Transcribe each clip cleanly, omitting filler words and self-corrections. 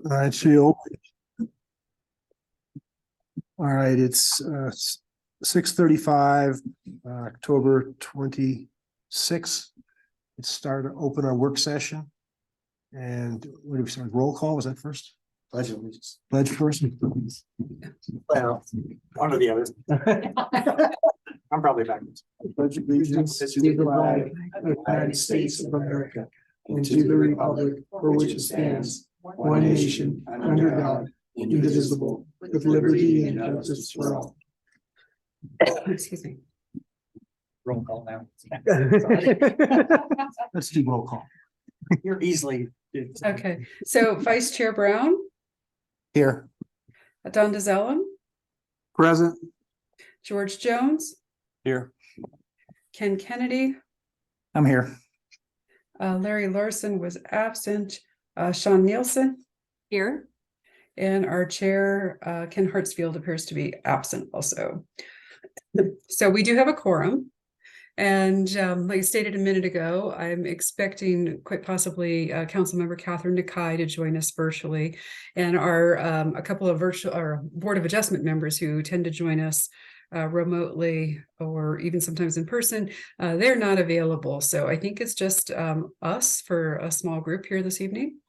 All right, so you all right, it's 6:35, October 26th. It's open our work session. And what do we start? Roll call, was that first? Pledge allegiance. Pledge first? Well, one or the other. I'm probably backwards. Pledge allegiance to the flag of the United States of America and to the republic for which it stands, one nation, under God, indivisible, with liberty and justice for all. Excuse me. Roll call now. Let's do roll call. You're easily. Okay, so Vice Chair Brown, Here. Don DeZellem, Present. George Jones, Here. Ken Kennedy, I'm here. Larry Larson was absent, Sean Nielsen, Here. and our chair, Ken Hartsfield, appears to be absent also. So we do have a quorum. And like I stated a minute ago, I'm expecting quite possibly Councilmember Catherine Nakai to join us virtually, and our a couple of virtual or Board of Adjustment members who tend to join us remotely or even sometimes in person. They're not available, so I think it's just us for a small group here this evening.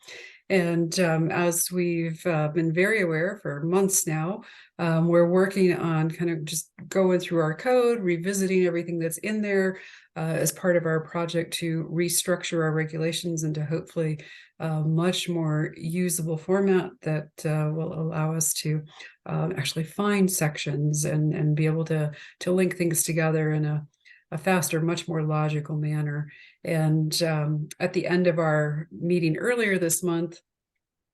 And as we've been very aware for months now, we're working on kind of just going through our code, revisiting everything that's in there as part of our project to restructure our regulations into hopefully a much more usable format that will allow us to actually find sections and be able to link things together in a faster, much more logical manner. And at the end of our meeting earlier this month,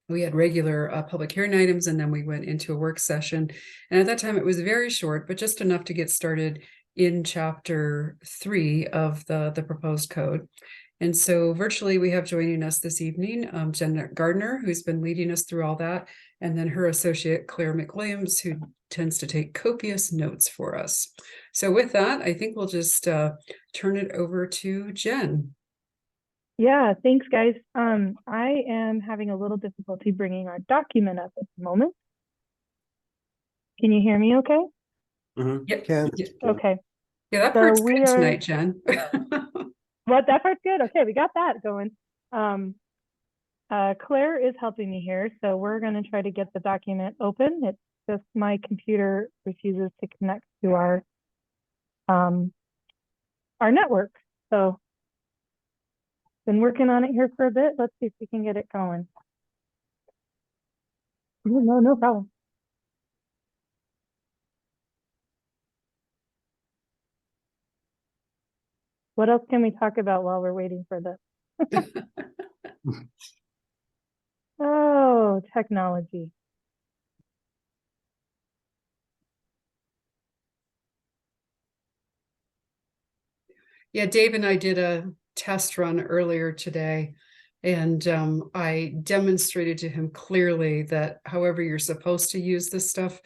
we had regular public hearing items, and then we went into a work session. And at that time, it was very short, but just enough to get started in chapter 3 of the proposed code. And so virtually we have joining us this evening, Jen Gardner, who's been leading us through all that, and then her associate, Claire McWilliams, who tends to take copious notes for us. So with that, I think we'll just turn it over to Jen. Yeah, thanks, guys. I am having a little difficulty bringing our document up at the moment. Can you hear me okay? Yep. Ken. Okay. Yeah, that So part's we good are- tonight, Jen. What, that part's good? Okay, we got that going. Claire is helping me here, so we're going to try to get the document open. It's just my computer refuses to connect to our network. So been working on it here for a bit. Let's see if we can get it going. No problem. What else can we talk about while we're waiting for this? Oh, technology. Yeah, Dave and I did a test run earlier today, and I demonstrated to him clearly that however you're supposed to use this stuff,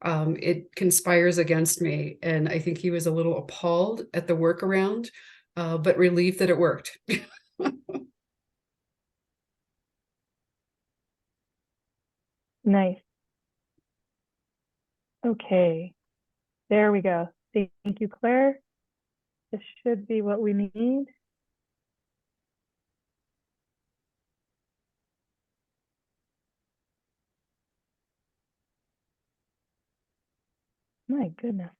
it conspires against me. And I think he was a little appalled at the workaround, but relieved that it worked. Nice. Okay, there we go. Thank you, Claire. This should be what we need. My goodness.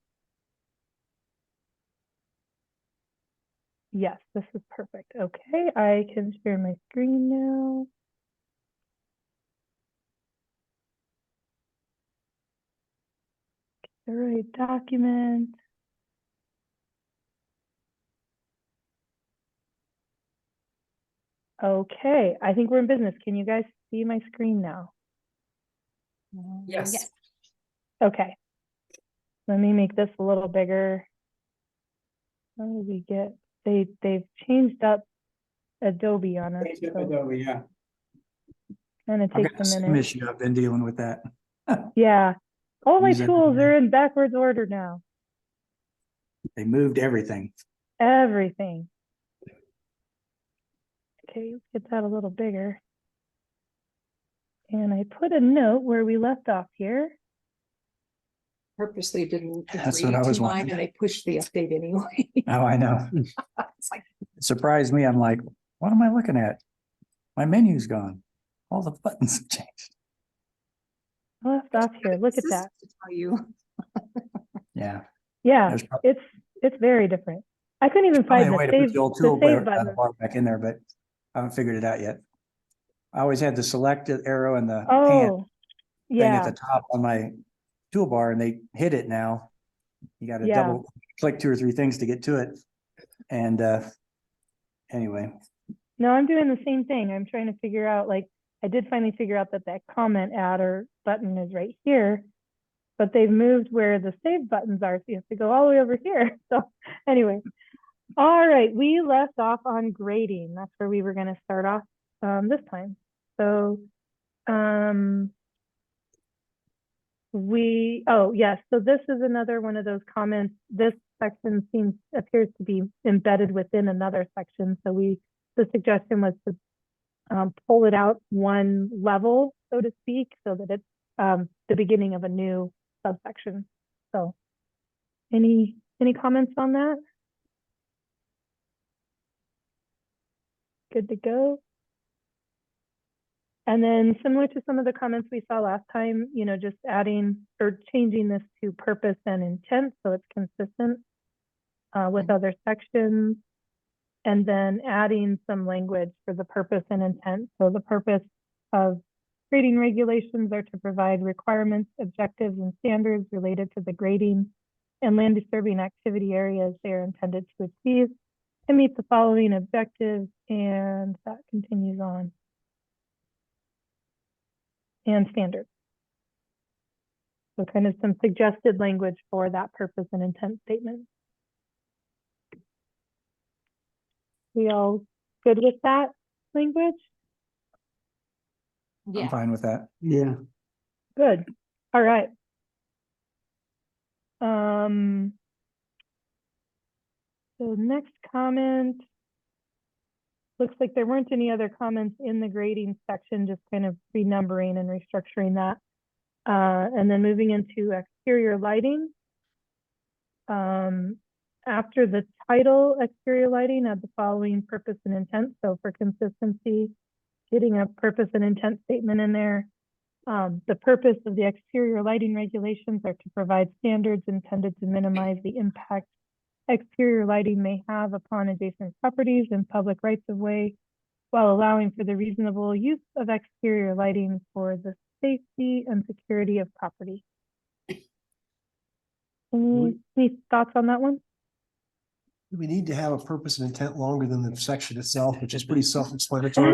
Yes, this is perfect. Okay, I can share my screen now. The right document. Okay, I think we're in business. Can you guys see my screen now? Yes. Okay. Let me make this a little bigger. How do we get, they've changed up Adobe on us. So Adobe, yeah. kind of I've takes got the a same minute. issue. I've been dealing with that. Yeah. All my Use it. tools are in backwards order now. They moved everything. Everything. Okay, let's get that a little bigger. And I put a note where we left off here. Purposely didn't That's what agree I to was mine wondering. and they pushed the update anyway. Oh, I know. It's like, It surprised me. I'm like, what am I looking at? My menu's gone. All the buttons have changed. I left off here. Look at this is that. to tell you. Yeah. Yeah, There's probably it's very different. I couldn't even probably find a way the to put save, the old the save toolbar button. bar back in there, but I haven't figured it out yet. I always had the selected arrow and the hand Oh, thing at yeah, the top on my toolbar, and they hit it now. You got to Yeah. double click 2 or 3 things to get to it. And anyway, no, I'm doing the same thing. I'm trying to figure out, like, I did finally figure out that that comment add or button is right here, but they've moved where the save buttons are, so you have to go all the way over here. So anyway, all right, we left off on grading. That's where we were going to start off this time. So oh yes, so this is another one of those comments. This section appears to be embedded within another section. So the suggestion was to pull it out one level, so to speak, so that it's the beginning of a new subsection. So any comments on that? Good to go. And then similar to some of the comments we saw last time, just adding or changing this to purpose and intent so it's consistent with other sections. And then adding some language for the purpose and intent. So the purpose of grading regulations are to provide requirements, objectives, and standards related to the grading and land disturbing activity areas they are intended to achieve and meet the following objectives, and that continues on. And standards. So kind of some suggested language for that purpose and intent statement. We all good with that language? I'm Yeah, fine with that. Yeah. Good. All right. So next comment. Looks like there weren't any other comments in the grading section, just kind of renumbering and restructuring that. And then moving into exterior lighting. After the title, exterior lighting, add the following purpose and intent. So for consistency, getting a purpose and intent statement in there. The purpose of the exterior lighting regulations are to provide standards intended to minimize the impact exterior lighting may have upon adjacent properties and public rights of way, while allowing for the reasonable use of exterior lighting for the safety and security of property. Any thoughts on that one? We need to have a purpose and intent longer than the section itself, which is pretty self-explanatory.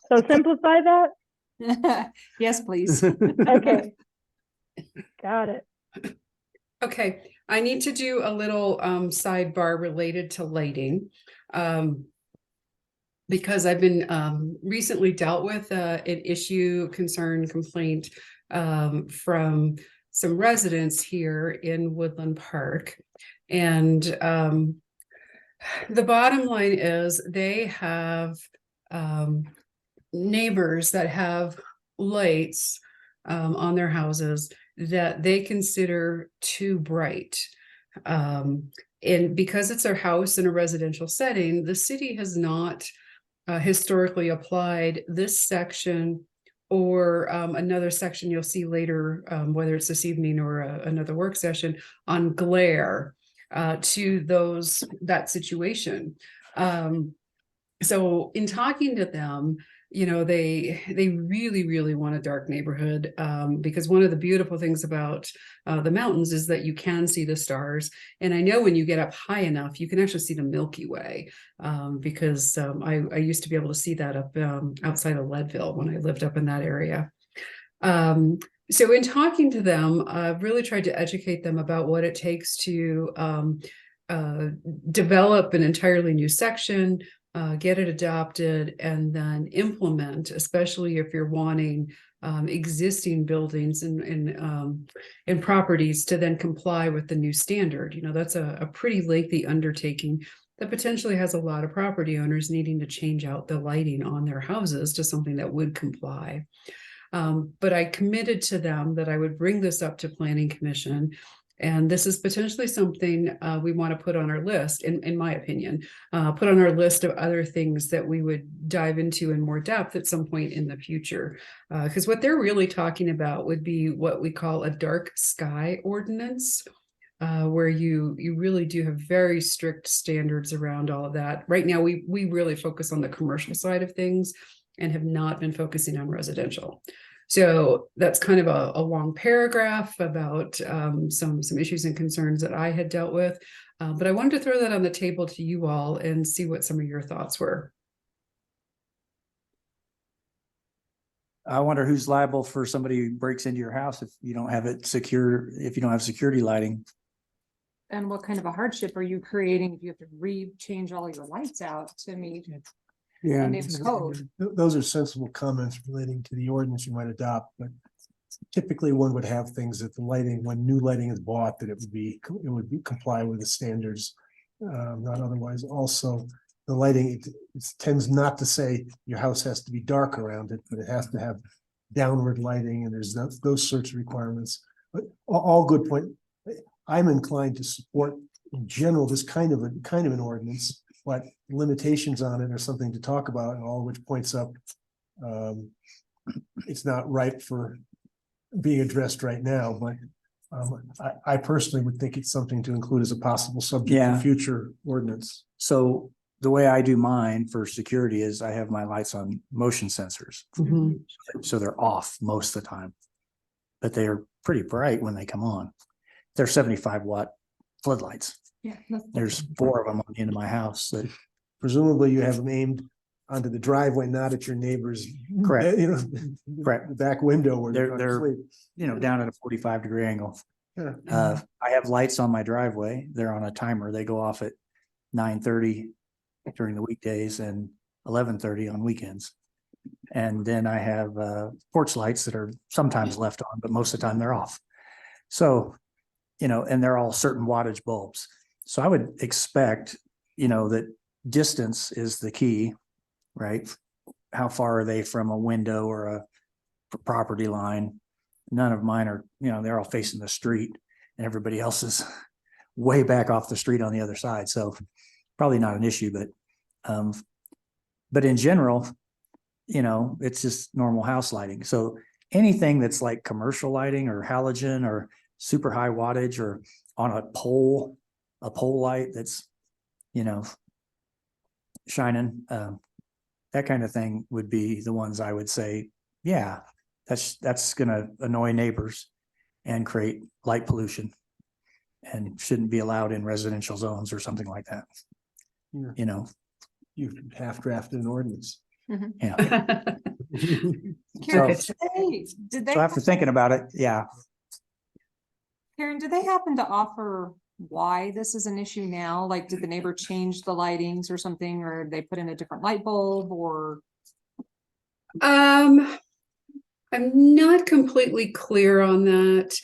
So simplify that? yes, please. Okay. Got it. Okay, I need to do a little sidebar related to lighting. Because I've been recently dealt with an issue, concern, complaint from some residents here in Woodland Park. And the bottom line is they have neighbors that have lights on their houses that they consider too bright. And because it's a house in a residential setting, the city has not historically applied this section or another section you'll see later, whether it's this evening or another work session on glare to that situation. So in talking to them, they really, really want a dark neighborhood because one of the beautiful things about the mountains is that you can see the stars. And I know when you get up high enough, you can actually see the Milky Way because I used to be able to see that up outside of Leadville when I lived up in that area. So in talking to them, I've really tried to educate them about what it takes to develop an entirely new section, get it adopted, and then implement, especially if you're wanting existing buildings and properties to then comply with the new standard. That's a pretty lengthy undertaking. that potentially has a lot of property owners needing to change out the lighting on their houses to something that would comply. But I committed to them that I would bring this up to Planning Commission. And this is potentially something we want to put on our list, in my opinion, put on our list of other things that we would dive into in more depth at some point in the future. Because what they're really talking about would be what we call a dark sky ordinance, where you really do have very strict standards around all of that. Right now, we really focus on the commercial side of things and have not been focusing on residential. So that's kind of a long paragraph about some issues and concerns that I had dealt with. But I wanted to throw that on the table to you all and see what some of your thoughts were. I wonder who's liable for somebody who breaks into your house if you don't have it secure, if you don't have security lighting. And what kind of a hardship are you creating if you have to change all your lights out to meet? Yeah. And it's code. Those are sensible comments relating to the ordinance you might adopt, but typically one would have things that the lighting, when new lighting is bought, that it would comply with the standards, not otherwise. Also, the lighting, it tends not to say your house has to be dark around it, but it has to have downward lighting, and there's those sorts of requirements. But all good point. I'm inclined to support in general this kind of an ordinance, but limitations on it are something to talk about, and all of which points up it's not ripe for being addressed right now, but I personally would think it's something to include as a possible subject Yeah. for future ordinance. So the way I do mine for security is I have my lights on motion sensors. So they're off most of the time, but they are pretty bright when they come on. They're 75-watt floodlights. Yeah. There's 4 of them on the end of my house that, Presumably you have them aimed onto the driveway, not at your neighbor's. Correct. Correct. The back window where They're- they're trying to they're- sleep. down at a 45-degree angle. Yeah. I have lights on my driveway. They're on a timer. They go off at 9:30 during the weekdays and 11:30 on weekends. And then I have porch lights that are sometimes left on, but most of the time they're off. So, and they're all certain wattage bulbs. So I would expect, that distance is the key, right? How far are they from a window or a property line? None of mine are, they're all facing the street, and everybody else is way back off the street on the other side. So probably not an issue, but in general, it's just normal house lighting. So anything that's like commercial lighting or halogen or super high wattage or on a pole light that's, shining, that kind of thing would be the ones I would say, yeah, that's gonna annoy neighbors and create light pollution and shouldn't be allowed in residential zones or something like that. Yeah. You've half drafted an ordinance. Yeah. Karen, So- did they, So after thinking about it, yeah, Karen, did they happen to offer why this is an issue now? Like, did the neighbor change the lightings or something, or they put in a different light bulb, or? I'm not completely clear on that.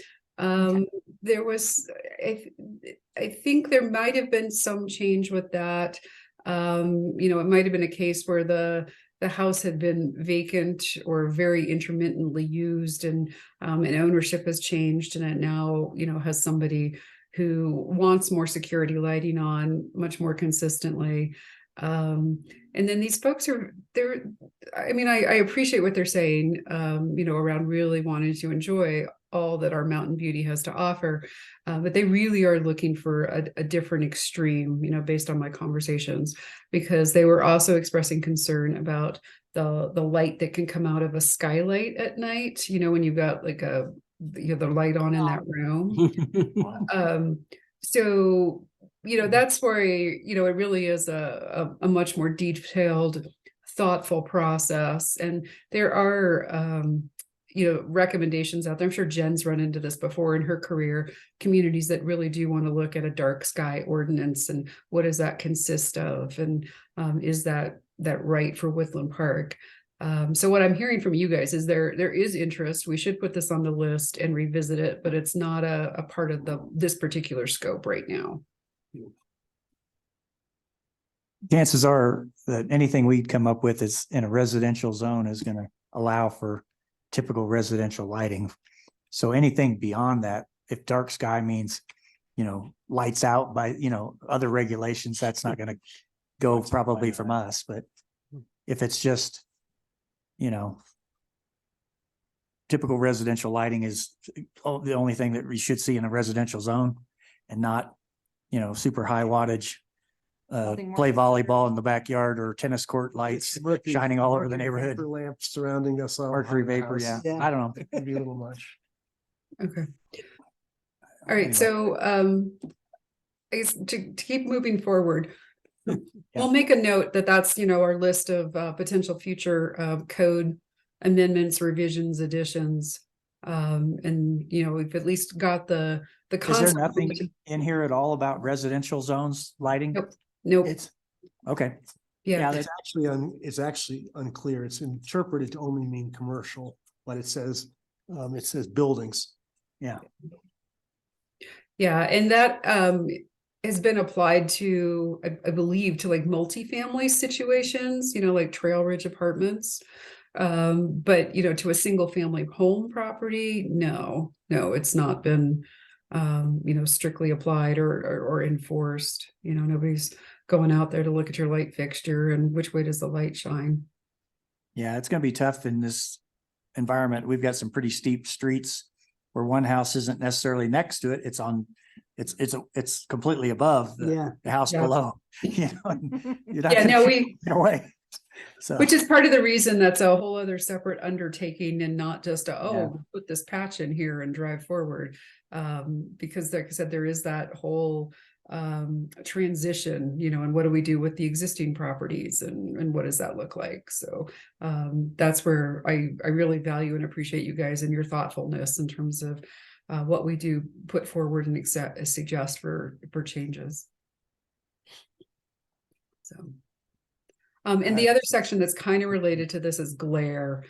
There was, I think there might have been some change with that. It might have been a case where the house had been vacant or very intermittently used, and ownership has changed, and it now, has somebody who wants more security lighting on much more consistently. And then these folks I appreciate what they're saying, around really wanting to enjoy all that our Mountain Beauty has to offer. But they really are looking for a different extreme, based on my conversations, because they were also expressing concern about the light that can come out of a skylight at night, when you've got like the light on in that room. So, that's where, it really is a much more detailed, thoughtful process. And there are, recommendations out there. I'm sure Jen's run into this before in her career, communities that really do want to look at a dark sky ordinance and what does that consist of? And is that right for Woodland Park? So what I'm hearing from you guys is there is interest. We should put this on the list and revisit it, but it's not a part of this particular scope right now. chances are that anything we'd come up with is in a residential zone is gonna allow for typical residential lighting. So anything beyond that, if dark sky means, lights out by, other regulations, that's not gonna go probably from us, but if it's just, typical residential lighting is the only thing that we should see in a residential zone and not, super high wattage, Something more play considered. volleyball in the backyard or tennis court lights shining all over the neighborhood. Vapor lamps surrounding us. all Mercury around the vapor, house. yeah. I don't know. It'd be a little much. Okay. All right, Anyway. so I guess to keep moving forward, Yeah. we'll make a note that that's, our list of potential future code amendments, revisions, additions. And we've at least got the Is there concept. nothing in here at all about residential zones lighting? Nope. Nope. It's, okay, Yeah, It's actually unclear. It's interpreted to only mean commercial, but it says buildings. yeah. yeah, and that has been applied to, I believe, to like multifamily situations, like Trail Ridge Apartments. But to a single family home property, no, it's not been strictly applied or enforced. Nobody's going out there to look at your light fixture and which way does the light shine. Yeah, it's gonna be tough in this environment. We've got some pretty steep streets where one house isn't necessarily next to it. It's on, it's completely above the house Yeah. below. And you're not Yeah, gonna no, get away. So, which is part of the reason that's a whole other separate undertaking and not just Yeah. put this patch in here and drive forward. Because like I said, there is that whole transition, and what do we do with the existing properties and what does that look like? So that's where I really value and appreciate you guys and your thoughtfulness in terms of what we do put forward and suggest for changes. So. And the other section that's kind of related to this is glare.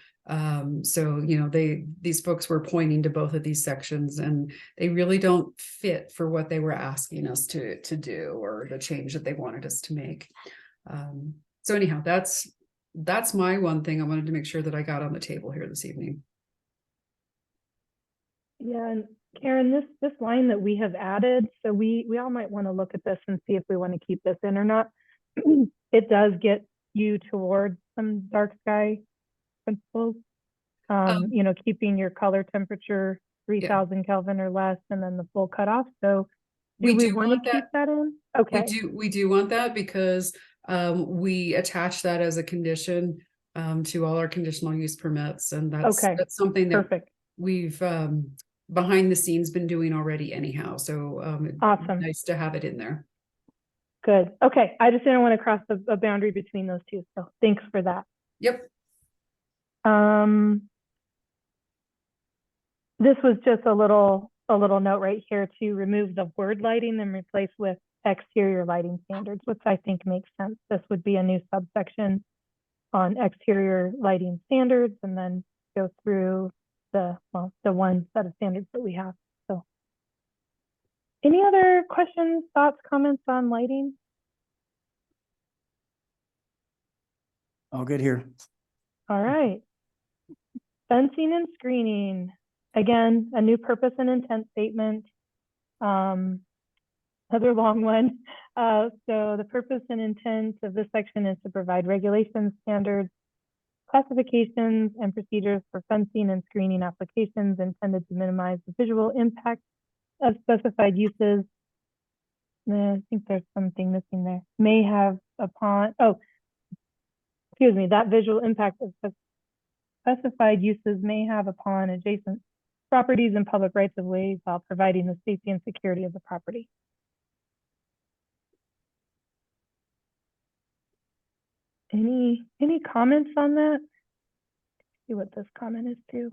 So, these folks were pointing to both of these sections and they really don't fit for what they were asking us to do or the change that they wanted us to make. So anyhow, that's my one thing I wanted to make sure that I got on the table here this evening. Yeah, and Karen, this line that we have added, so we all might want to look at this and see if we want to keep this in or not. It does get you towards some dark sky principles. Keeping your color temperature 3,000 Kelvin or less, and then the full cutoff. So do we want to keep that in? Okay. We do want that because we attach that as a condition to all our conditional use permits, and that's something that Perfect. we've behind the scenes been doing already anyhow. So Awesome. nice to have it in there. Good. Okay. I just didn't want to cross a boundary between those two. So thanks for that. Yep. This was just a little note right here to remove the word lighting and replace with exterior lighting standards, which I think makes sense. This would be a new subsection on exterior lighting standards and then go through the one set of standards that we have. So any other questions, thoughts, comments on lighting? all good here. All right. Fencing and screening. Again, a new purpose and intent statement. Another long one. So the purpose and intent of this section is to provide regulations, standards, classifications, and procedures for fencing and screening applications intended to minimize the visual impact of specified uses. I think there's something missing there. May have upon, that visual impact of specified uses may have upon adjacent properties and public rights of way while providing the safety and security of the property. Any comments on that? See what this comment is too.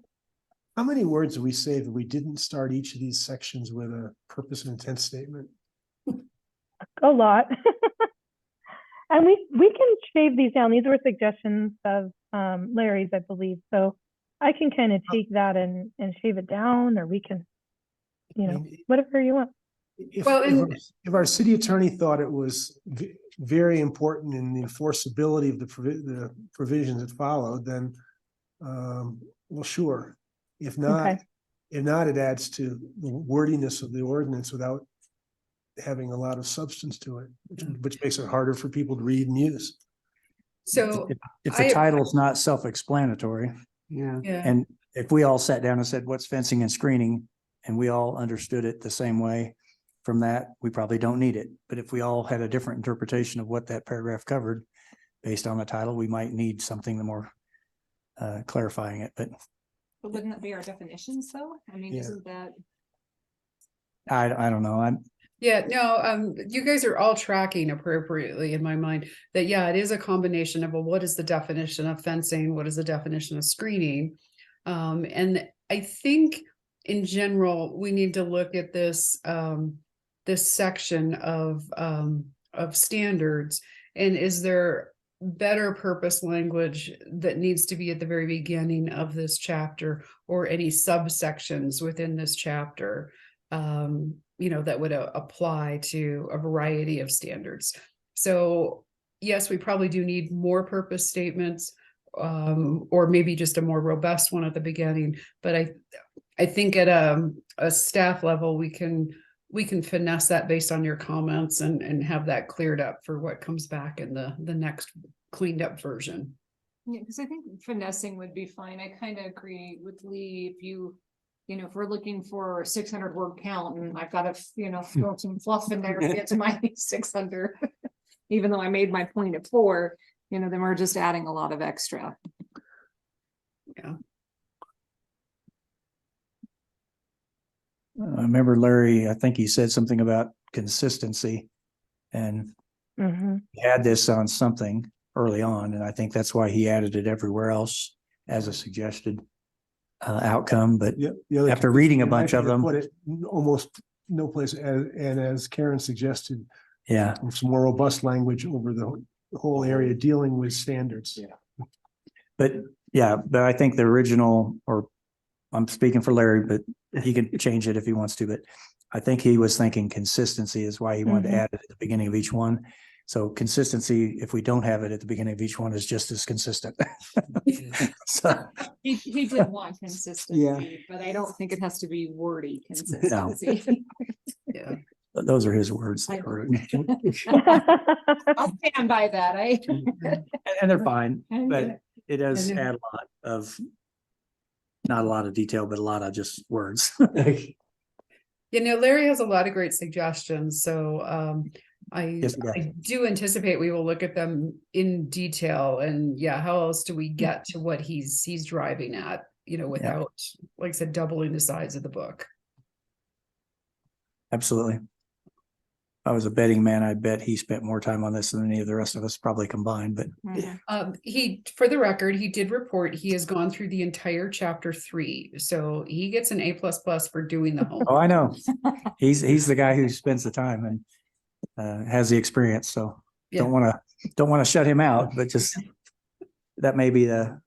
How many words do we say that we didn't start each of these sections with a purpose and intent statement? A lot. And we can shave these down. These were suggestions of Larry's, I believe. So I can kind of take that and shave it down, or we can, whatever you want. Well, If our city attorney thought it was very important in the enforceability of the provisions that followed, then, well, sure. If not, Okay. it adds to the wordiness of the ordinance without having a lot of substance to it, which makes it harder for people to read and use. so, If the title's not self-explanatory, Yeah. yeah, and if we all sat down and said, what's fencing and screening? And we all understood it the same way, from that, we probably don't need it. But if we all had a different interpretation of what that paragraph covered, based on the title, we might need something more clarifying it, but But wouldn't that be our definitions though? I mean, Yeah. isn't that? I don't know. yeah, no, you guys are all tracking appropriately in my mind, that, yeah, it is a combination of, well, what is the definition of fencing? What is the definition of screening? And I think in general, we need to look at this, this section of standards, and is there better purpose language that needs to be at the very beginning of this chapter, or any subsections within this chapter, that would apply to a variety of standards. So yes, we probably do need more purpose statements, or maybe just a more robust one at the beginning. But I think at a staff level, we can finesse that based on your comments and have that cleared up for what comes back in the next cleaned up version. Yeah, because I think finessing would be fine. I kind of agree with Lee. If we're looking for 600 word count and I've got to, throw some fluff in there to get to my 600, even though I made my point at 4, then we're just adding a lot of extra. Yeah. I remember Larry, I think he said something about consistency, and Mhm. he had this on something early on, and I think that's why he added it everywhere else as a suggested outcome. But Yeah. The other after reading a bunch of condition, them, put it almost no place, and as Karen suggested, yeah, some more robust language over the whole area dealing with standards. Yeah. but I think the original, or I'm speaking for Larry, but he can change it if he wants to, but I think he was thinking consistency is why he wanted to Mhm. add it at the beginning of each one. So consistency, if we don't have it at the beginning of each one, is just as consistent. So, He did want consistency, but I don't think it has to be wordy consistency. Yeah. those are his words. I- Mm-hmm. I'll stand by that. And they're fine, And, but it does and- add a lot of, not a lot of detail, but a lot of just words. Larry has a lot of great suggestions, so Yes, he does. I do anticipate we will look at them in detail, and yeah, how else do we get to what he's driving at, without, like I said, doubling the size of the book. Absolutely. If I was a betting man, I'd bet he spent more time on this than any of the rest of us probably combined, but For the record, he did report he has gone through the entire chapter 3, so he gets an A++ for doing the homework. oh, I know. He's the guy who spends the time and has the experience, so Yeah. don't want to shut him out, but just that may be the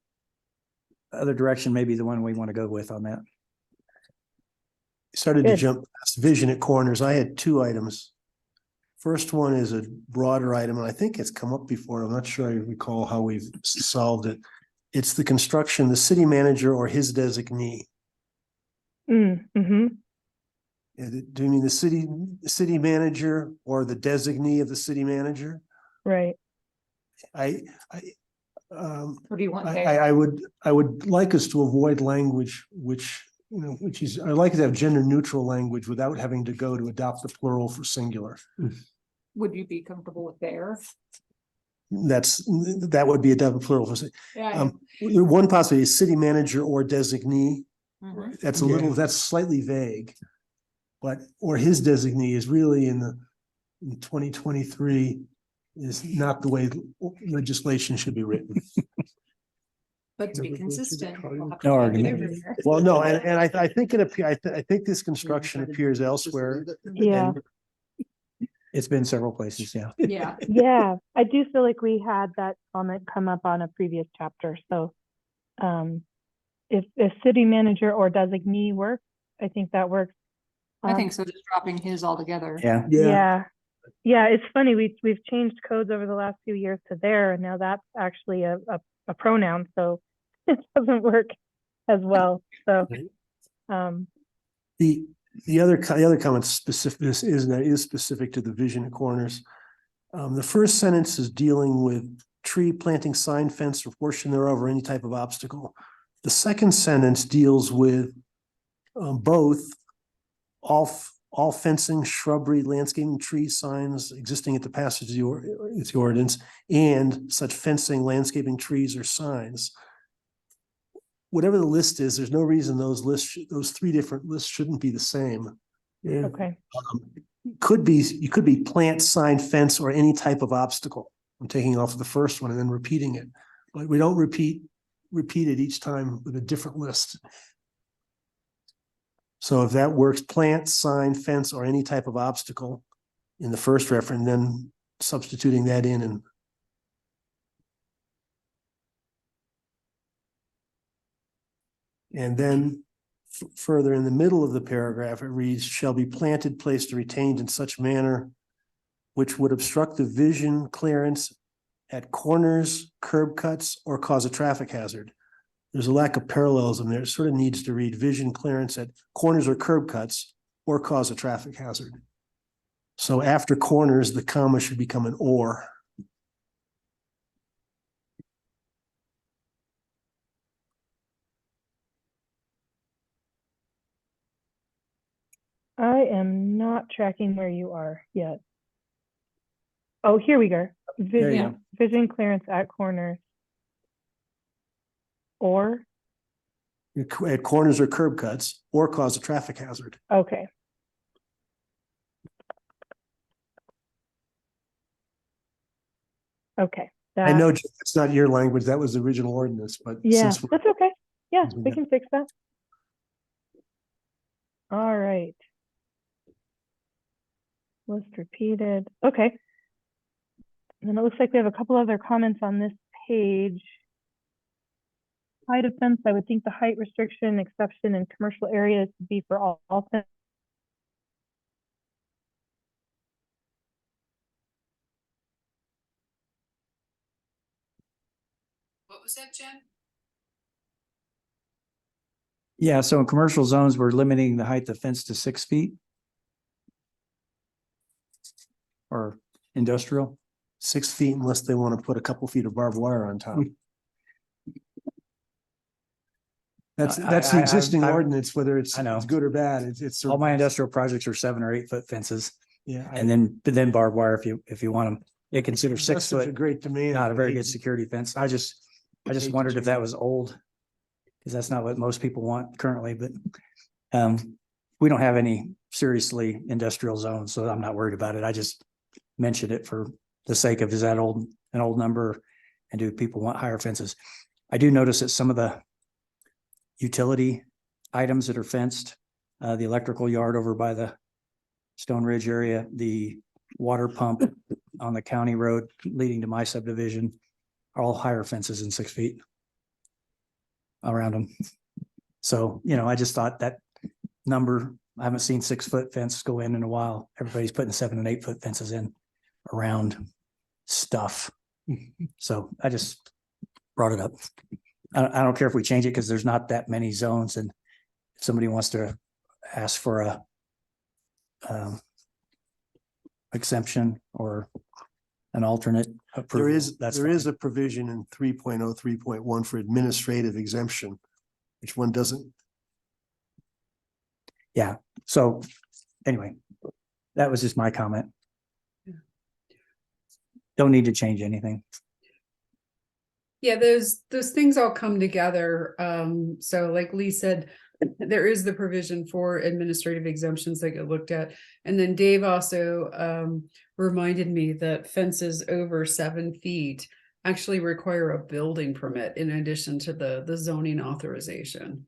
other direction, maybe the one we want to go with on that. Started to Good. jump past vision at corners. I had 2 items. First one is a broader item, and I think it's come up before. I'm not sure I recall how we've solved it. It's the construction, the city manager or his designee. Mm-hmm. Do you mean the city manager or the designee of the city manager? Right. I What do you want there? I would like us to avoid language which is, I like to have gender neutral language without having to go to adopt the plural for singular. Would you be comfortable with there? That would be a double plural. Yeah. One possibility is city manager or designee. Mhm. That's slightly vague. But, or his designee is really in 2023 is not the way legislation should be written. But to be consistent. we'll have to No add it argument. over there. Well, no, and I think I think this construction appears elsewhere. Yeah. It's been several places, yeah. Yeah. Yeah, I do feel like we had that comment come up on a previous chapter, so if city manager or designee works, I think that works I think so, just dropping his altogether. Yeah, Yeah. Yeah, it's funny. We've changed codes over the last few years to there, and now that's actually a pronoun, so it doesn't work as well. So, um, The other comment specific, this is specific to the vision at corners. The first sentence is dealing with tree planting, sign, fence, or portion thereof, or any type of obstacle. The second sentence deals with both all fencing, shrubbery, landscaping, trees, signs existing at the passage of the ordinance, and such fencing, landscaping, trees, or signs. Whatever the list is, there's no reason those those three different lists shouldn't be the same. Yeah. okay. You could be plant, sign, fence, or any type of obstacle. I'm taking off the first one and then repeating it, but we don't repeat it each time with a different list. So if that works, plant, sign, fence, or any type of obstacle in the first reference, then substituting that in and then further in the middle of the paragraph, it reads, shall be planted, placed, or retained in such manner which would obstruct the vision clearance at corners, curb cuts, or cause a traffic hazard. There's a lack of parallelism there. It sort of needs to read vision clearance at corners or curb cuts or cause a traffic hazard. So after corners, the comma should become an or. I am not tracking where you are yet. Oh, here we go. There you Vision clearance at corners. Or, At corners or curb cuts or cause a traffic hazard. okay. Okay. I know it's not your language. That was the original ordinance, but Yeah, since we're that's okay. Yeah, since we we got- can fix that. All right. List repeated. Okay. And then it looks like we have a couple other comments on this page. Height of fence, I would think the height restriction exception in commercial areas to be for all fence. What was that, Jen? yeah. So in commercial zones, we're limiting the height of fence to 6 feet. Or industrial. 6 feet unless they want to put a couple feet of barbed wire on top. That's the existing ordinance, whether it's I know. it's good or bad. It's All my industrial projects are 7 or 8 foot fences, yeah. and then barbed wire if you want them. They consider 6 That's such a foot great demand. not a very good security fence. I just hate to wondered if change that it. was old, because that's not what most people want currently. But we don't have any seriously industrial zones, so I'm not worried about it. I just mentioned it for the sake of, is that an old number, and do people want higher fences? I do notice that some of the utility items that are fenced, the electrical yard over by the Stone Ridge area, the water pump on the county road leading to my subdivision, are all higher fences than 6 feet around them. So, I just thought that number, I haven't seen 6 foot fence go in a while. Everybody's putting 7 and 8 foot fences in around stuff. So I just brought it up. I don't care if we change it because there's not that many zones, and if somebody wants to ask for a exemption or an alternate approval, There is a provision in 3.03.1 for administrative exemption, which one doesn't. Yeah. So anyway, that was just my comment. Don't need to change anything. Yeah, those things all come together. So like Lee said, there is the provision for administrative exemptions that get looked at. And then Dave also reminded me that fences over 7 feet actually require a building permit in addition to the zoning authorization.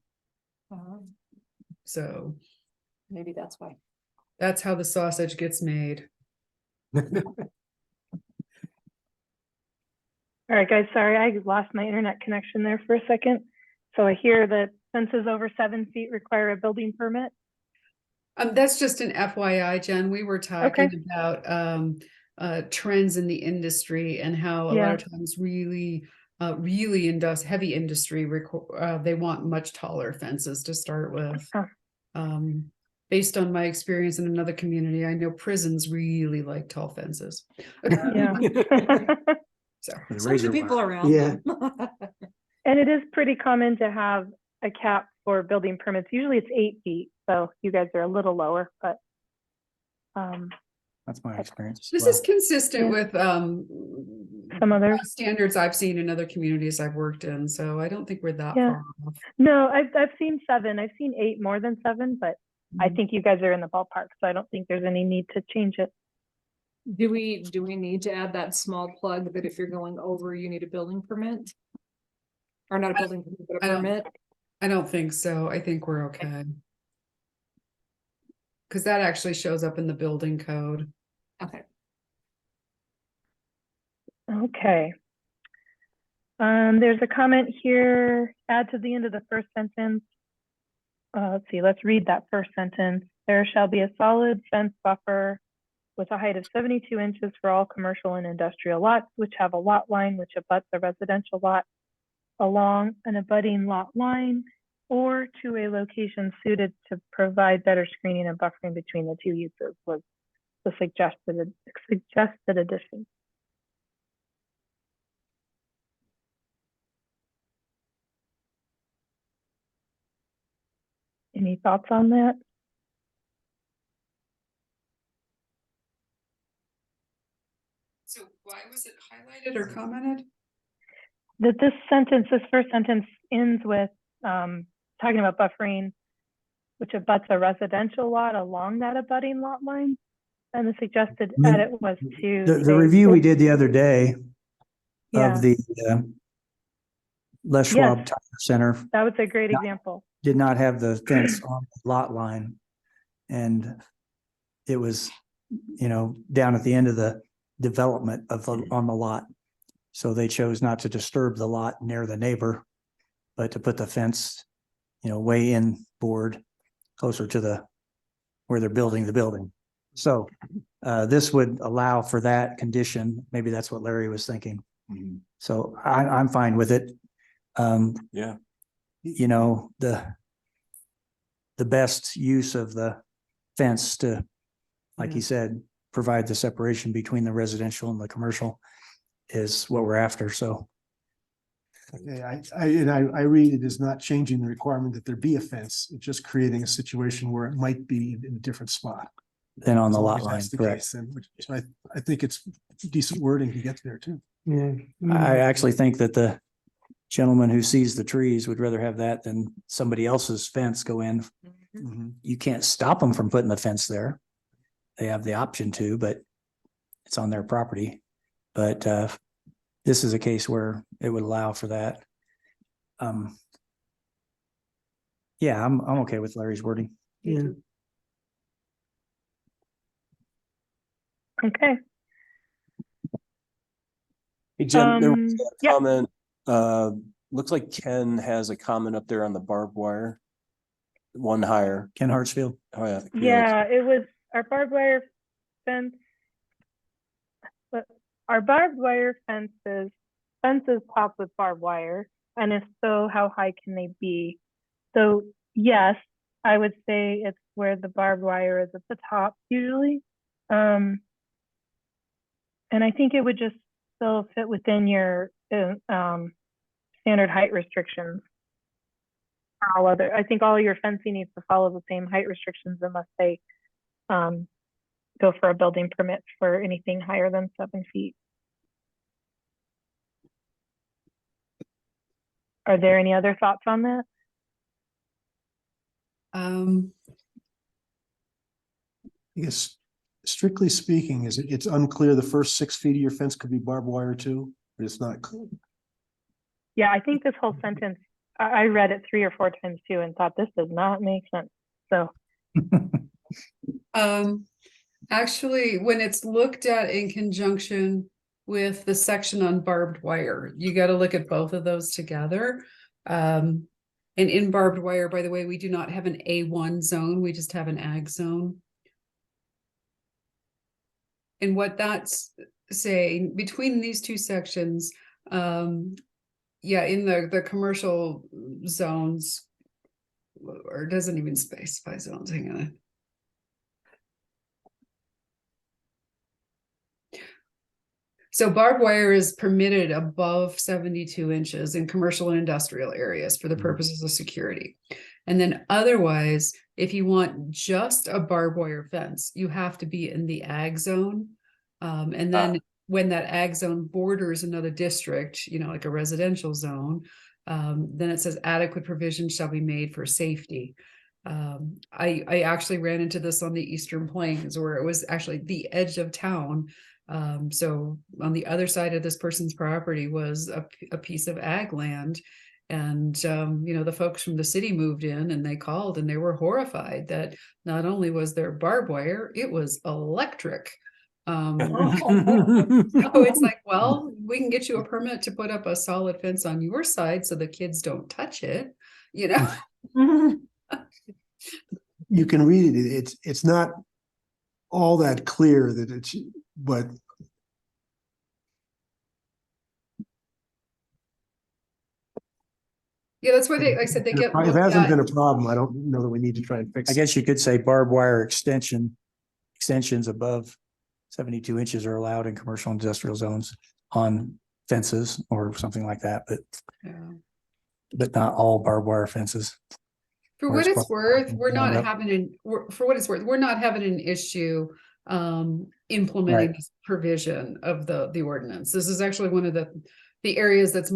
So Maybe that's why. that's how the sausage gets made. All right, guys, sorry, I lost my internet connection there for a second. So I hear that fences over 7 feet require a building permit. That's just an FYI, Jen. We were talking about trends in the industry and how a lot of times really heavy industry they want much taller fences to start with. Based on my experience in another community, I know prisons really like tall fences. Yeah. So For the Some razor people wire. around. Yeah. And it is pretty common to have a cap for building permits. Usually it's 8 feet, so you guys are a little lower, but That's my experience. as this well. is consistent Yeah. with some others. standards I've seen in other communities I've worked in. So I don't think we're that Yeah. far off. No, I've seen 7. I've seen 8 more than 7, but I Mhm. think you guys are in the ballpark, so I don't think there's any need to change it. Do we need to add that small plug that if you're going over, you need a building permit? Or not a building permit, but a I don't- permit? I don't think so. I think we're okay. Because that actually shows up in the building code. Okay. Okay. There's a comment here, add to the end of the first sentence. Let's see, let's read that first sentence. There shall be a solid fence buffer with a height of 72 inches for all commercial and industrial lots, which have a lot line which abuts a residential lot along an abutting lot line or to a location suited to provide better screening and buffering between the two uses was the suggested addition. Any thoughts on that? So why was it highlighted or commented? That this first sentence ends with talking about buffering, which abuts a residential lot along that abutting lot line. And the suggested I mean, edit was to The say review we this- did the other day Yeah, of the Les Schwab Tire Center that was a great example. did not have the fence on the lot line. And it was, down at the end of the development on the lot. So they chose not to disturb the lot near the neighbor, but to put the fence, way inboard closer to where they're building the building. So this would allow for that condition. Maybe that's what Larry was thinking. So I'm fine with it. Yeah. The best use of the fence to, like you said, provide the separation between the residential and the commercial is what we're after. So Okay, I read it as not changing the requirement that there be a fence. It's just creating a situation where it might be in a different spot. then on the As long lot as line, that's the correct. case, so I think it's decent wording to get there too. Yeah. I actually think that the gentleman who sees the trees would rather have that than somebody else's fence go in. You can't stop them from putting the fence there. They have the option to, but it's on their property. But this is a case where it would allow for that. Yeah, I'm okay with Larry's wording. Yeah. Okay. Hey, Jen, there was a Yeah. comment, looks like Ken has a comment up there on the barbed wire. One higher. Ken Hartsfield. Oh, yeah. Yeah, it was our barbed wire fence. But our barbed wire fences topped with barbed wire, and if so, how high can they be? So yes, I would say it's where the barbed wire is at the top usually. And I think it would just still fit within your standard height restrictions. I think all your fencing needs to follow the same height restrictions unless they go for a building permit for anything higher than 7 feet. Are there any other thoughts on that? I guess strictly speaking, it's unclear the first 6 feet of your fence could be barbed wire too, but it's not clear. Yeah, I think this whole sentence, I read it 3 or 4 times too and thought this does not make sense. So Actually, when it's looked at in conjunction with the section on barbed wire, you got to look at both of those together. And And in barbed wire, by the way, we do not have an A1 zone, we just have an ag zone. And what that's saying, between these two sections, yeah, in the commercial zones, or it doesn't even specify zones, hang on. So barbed wire is permitted above 72 inches in commercial and industrial areas for the purposes of security. And then otherwise, if you want just a barbed wire fence, you have to be in the ag zone. And then when that ag zone borders another district, you know, like a residential zone, then it says adequate provision shall be made for safety. I actually ran into this on the Eastern Plains where it was actually the edge of town. So on the other side of this person's property was a piece of ag land. And, you know, the folks from the city moved in and they called and they were horrified that not only was there barbed wire, it was electric. So it's like, well, we can get you a permit to put up a solid fence on your side so the kids don't touch it, you know? You can read it. It's not all that clear that it's, but Yeah, that's why they, like I said, they get. if it looked hasn't at- been a problem, I don't know that we need to try and fix I it. guess you could say barbed wire extensions above 72 inches are allowed in commercial and industrial zones on fences or something like that, Yeah. but not all barbed wire fences. For Or what it's it's worth, we're not Yep. having for what it's worth, we're not having an issue implementing Right. this provision of the ordinance. This is actually one of the areas that's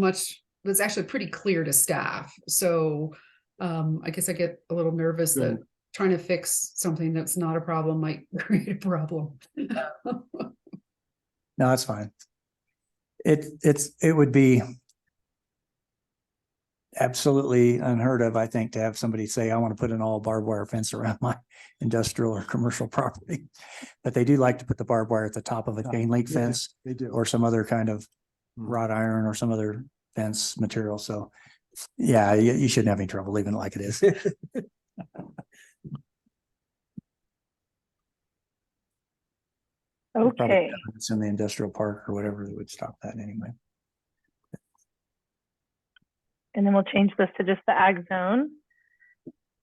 actually pretty clear to staff. So I guess I get a little nervous that trying to fix something that's not a problem might create a problem. No, that's fine. It would be absolutely unheard of, I think, to have somebody say, I want to put an all barbed wire fence around my industrial or commercial property. But they do like to put the barbed wire at the top of a chain link Yeah, fence They do. or some other kind of wrought iron or some other fence material. So yeah, you shouldn't have any trouble leaving it like it is. Probably Okay, It's in the industrial park or whatever that would stop that anyway. and then we'll change this to just the ag zone.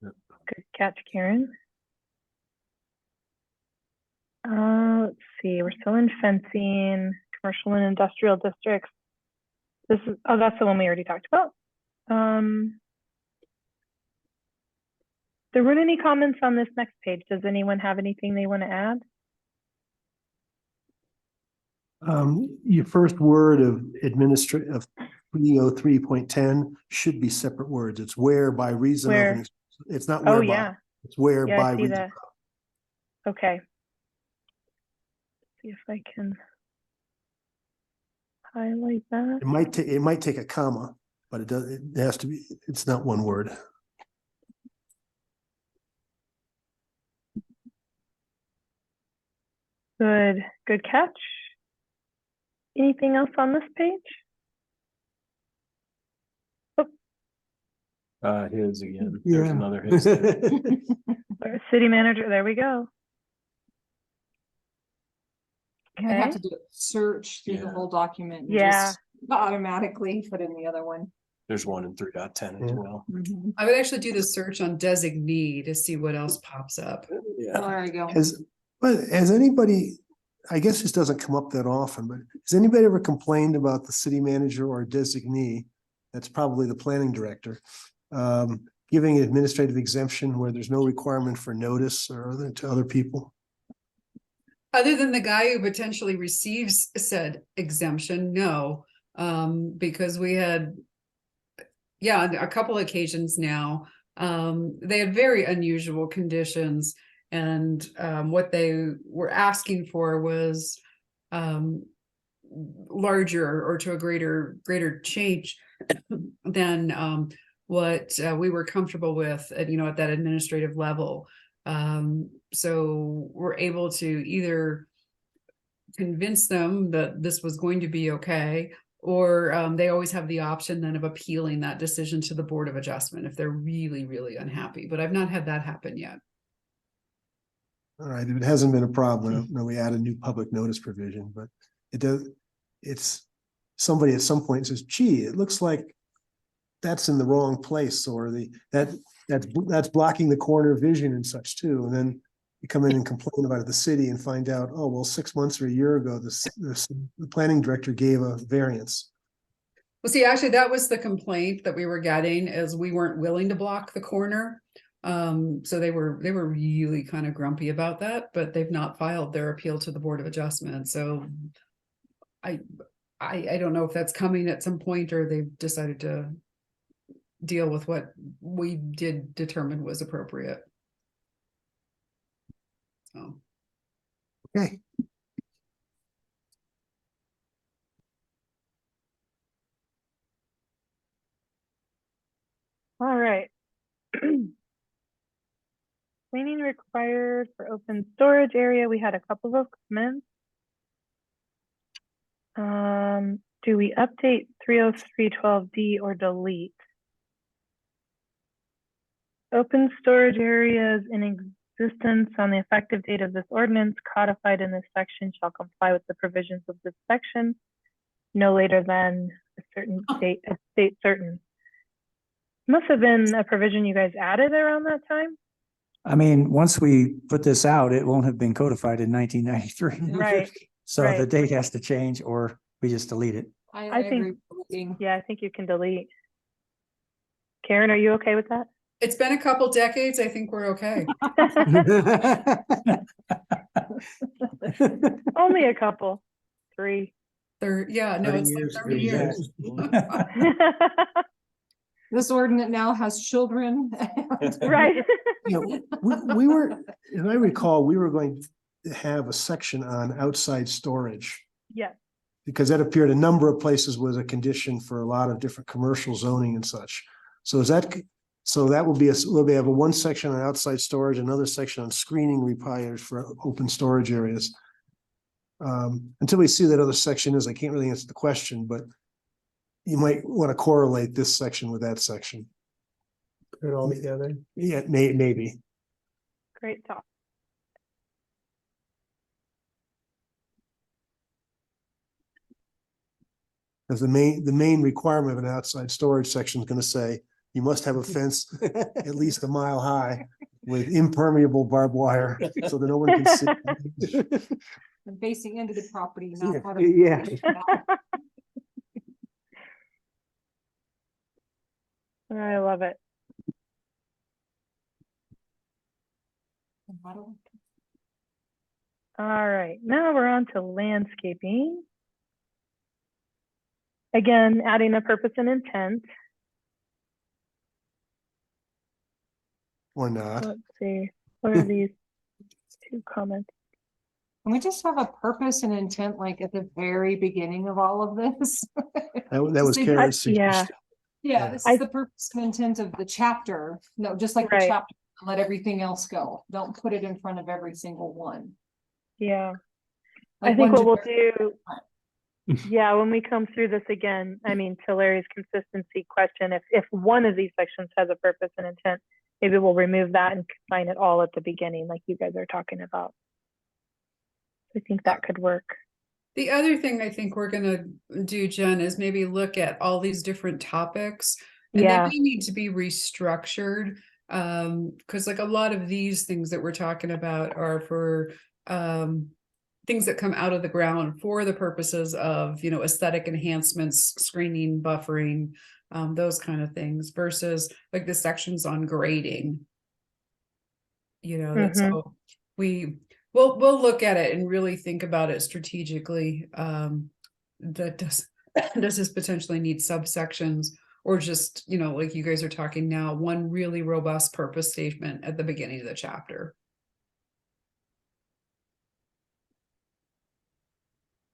Good catch, Karen. Let's see, we're still in fencing, commercial and industrial districts. This is, oh, that's the one we already talked about. There weren't any comments on this next page. Does anyone have anything they want to add? Your first word of of 303.10 should be separate words. It's where by reason of, Where? it's not Oh, whereby. yeah. It's where Yeah, by I see reason. that. Okay. See if I can highlight that. It might take a comma, but it has to be, it's not one word. Good catch. Anything else on this page? His again. There's Yeah. another his. there. City manager, there we go. I have Okay. to do a search through the Yeah. whole document. and Yeah. just Automatically put in the other one. There's one in 3.10 as Yeah. well. I would actually do the search on designee to see what else pops up. Yeah. There you go. Has anybody, I guess this doesn't come up that often, but has anybody ever complained about the city manager or designee? That's probably the planning director, giving an administrative exemption where there's no requirement for notice or to other people? Other than the guy who potentially receives said exemption, no. Because we had, yeah, on a couple occasions now, they had very unusual conditions. And what they were asking for was larger or to a greater change than what we were comfortable with at, at that administrative level. So we're able to either convince them that this was going to be okay, Or they always have the option then of appealing that decision to the Board of Adjustment if they're really, really unhappy. But I've not had that happen yet. All right, if it hasn't been a problem, no, we add a new public notice provision, but it does, it's somebody at some point says, gee, it looks like that's in the wrong place, or that's blocking the corner vision and such too. And then you come in and complain about it, the city, and find out, oh, well, 6 months or a year ago, the planning director gave a variance. Well, see, actually, that was the complaint that we were getting, is we weren't willing to block the corner. So they were really kind of grumpy about that, but they've not filed their appeal to the Board of Adjustment. So I don't know if that's coming at some point, or they've decided to deal with what we did determine was appropriate. So. Okay. All right. Cleaning required for open storage area. We had a couple of comments. Do we update 30312D or delete? Open storage areas in existence on the effective date of this ordinance codified in this section shall comply with the provisions of this section no later than a certain date, a date certain. Must have been a provision you guys added around that time. I mean, once we put this out, it won't have been codified in 1993. Right. So right. the date has to change, or we just delete it. I think- agree with deleting. Yeah, I think you can delete. Karen, are you okay with that? It's been a couple decades. I think we're okay. Only a couple. 3. Yeah, no, 30 it's years, like 30 30 years. This ordinance now has children. Right. You know, we were, as I recall, we were going to have a section on outside storage, Yes. because that appeared a number of places was a condition for a lot of different commercial zoning and such. So is that, so that will be we'll have one section on outside storage, another section on screening required for open storage areas. Until we see that other section is, I can't really answer the question, but you might want to correlate this section with that section. Put it all together. Yeah, maybe. Great talk. Because the main requirement of an outside storage section is going to say, you must have a fence at least a mile high with impermeable barbed wire so that no one can see. And facing into the property, not part of. Yeah. I love it. All right, now we're on to landscaping. Again, adding a purpose and intent. Or not. Let's see, what are these 2 comments? Can we just have a purpose and intent like at the very beginning of all of this? That was See, Karen's yeah. suggestion. Yeah, this is the purpose and intent of the chapter. No, just like the Right. chapter, let everything else go. Don't put it in front of every single one. Yeah, Like I think one what we'll generic- do, yeah, when we come through this again, I mean, to Larry's consistency question, if one of these sections has a purpose and intent, maybe we'll remove that and combine it all at the beginning, like you guys are talking about. I think that could work. The other thing I think we're gonna do, Jen, is maybe look at all these different topics. And Yeah. they may need to be restructured. Because like a lot of these things that we're talking about are for things that come out of the ground for the purposes of, aesthetic enhancements, screening, buffering, those kind of things, versus like the sections on grading. That's so we'll look at it and really think about it strategically. That does this potentially need subsections, or just, like you guys are talking now, one really robust purpose statement at the beginning of the chapter.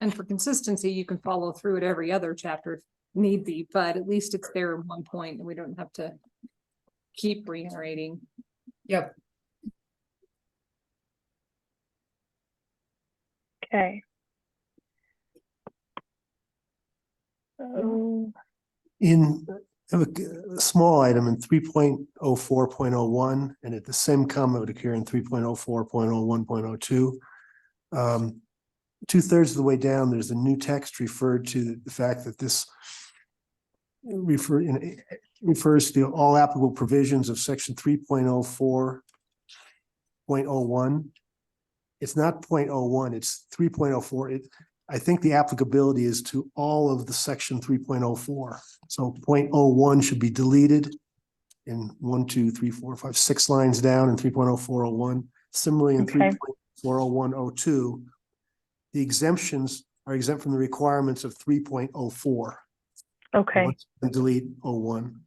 And for consistency, you can follow through at every other chapter if need be, but at least it's there at one point and we don't have to keep reiterating. Yep. Okay. Oh, In a small item in 3.04.01, and at the same comment would occur in 3.04.01.02. 2/3 of the way down, there's a new text referred to the fact that this refers to all applicable provisions of section 3.04.01. It's not 0.01, it's 3.04. I think the applicability is to all of the section 3.04. So 0.01 should be deleted in 1, 2, 3, 4, 5, 6 lines down in 3.04.01. Similarly, in Okay. 3.401.02, the exemptions are exempt from the requirements of 3.04. okay, And delete 01.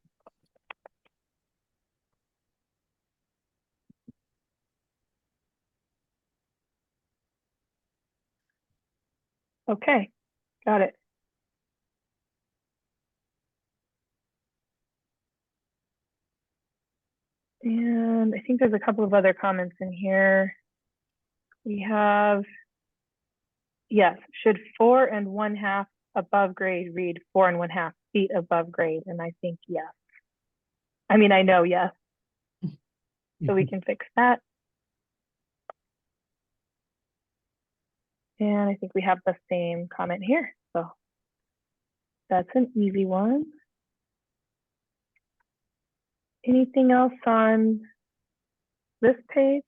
okay, got it. And I think there's a couple of other comments in here. We have, yes, should 4 1/2 above grade read 4 1/2 feet above grade? And I think yes. I mean, I know yes. So we can fix that. And I think we have the same comment here. So that's an easy one. Anything else on this page?